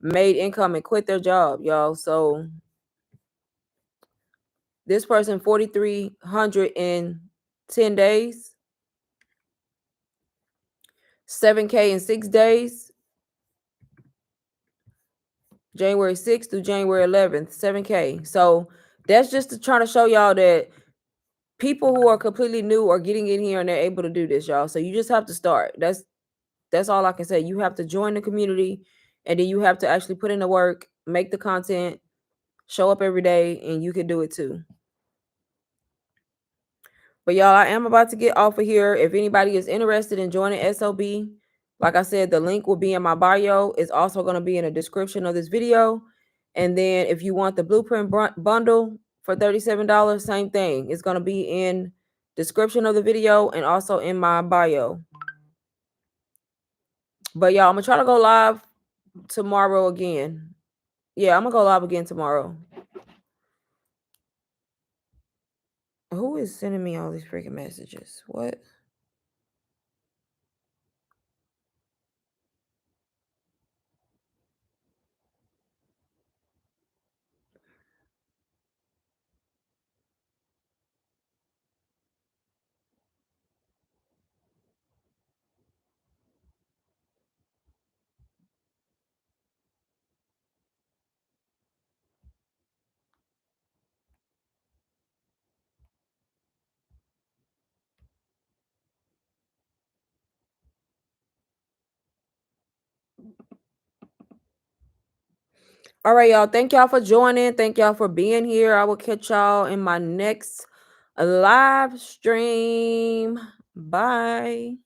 made income and quit their job, y'all. So this person, 4,300 in 10 days. 7K in 6 days. January 6th through January 11th, 7K. So that's just to try to show y'all that people who are completely new are getting in here and they're able to do this, y'all. So you just have to start. That's all I can say. You have to join the community and then you have to actually put in the work, make the content, show up every day, and you can do it too. But y'all, I am about to get off of here. If anybody is interested in joining SOB, like I said, the link will be in my bio. It's also going to be in the description of this video. And then if you want the blueprint bundle for $37, same thing. It's going to be in description of the video and also in my bio. But y'all, I'm going to try to go live tomorrow again. Yeah, I'm going to go live again tomorrow. Who is sending me all these freaking messages? What? All right, y'all. Thank y'all for joining. Thank y'all for being here. I will catch y'all in my next live stream. Bye.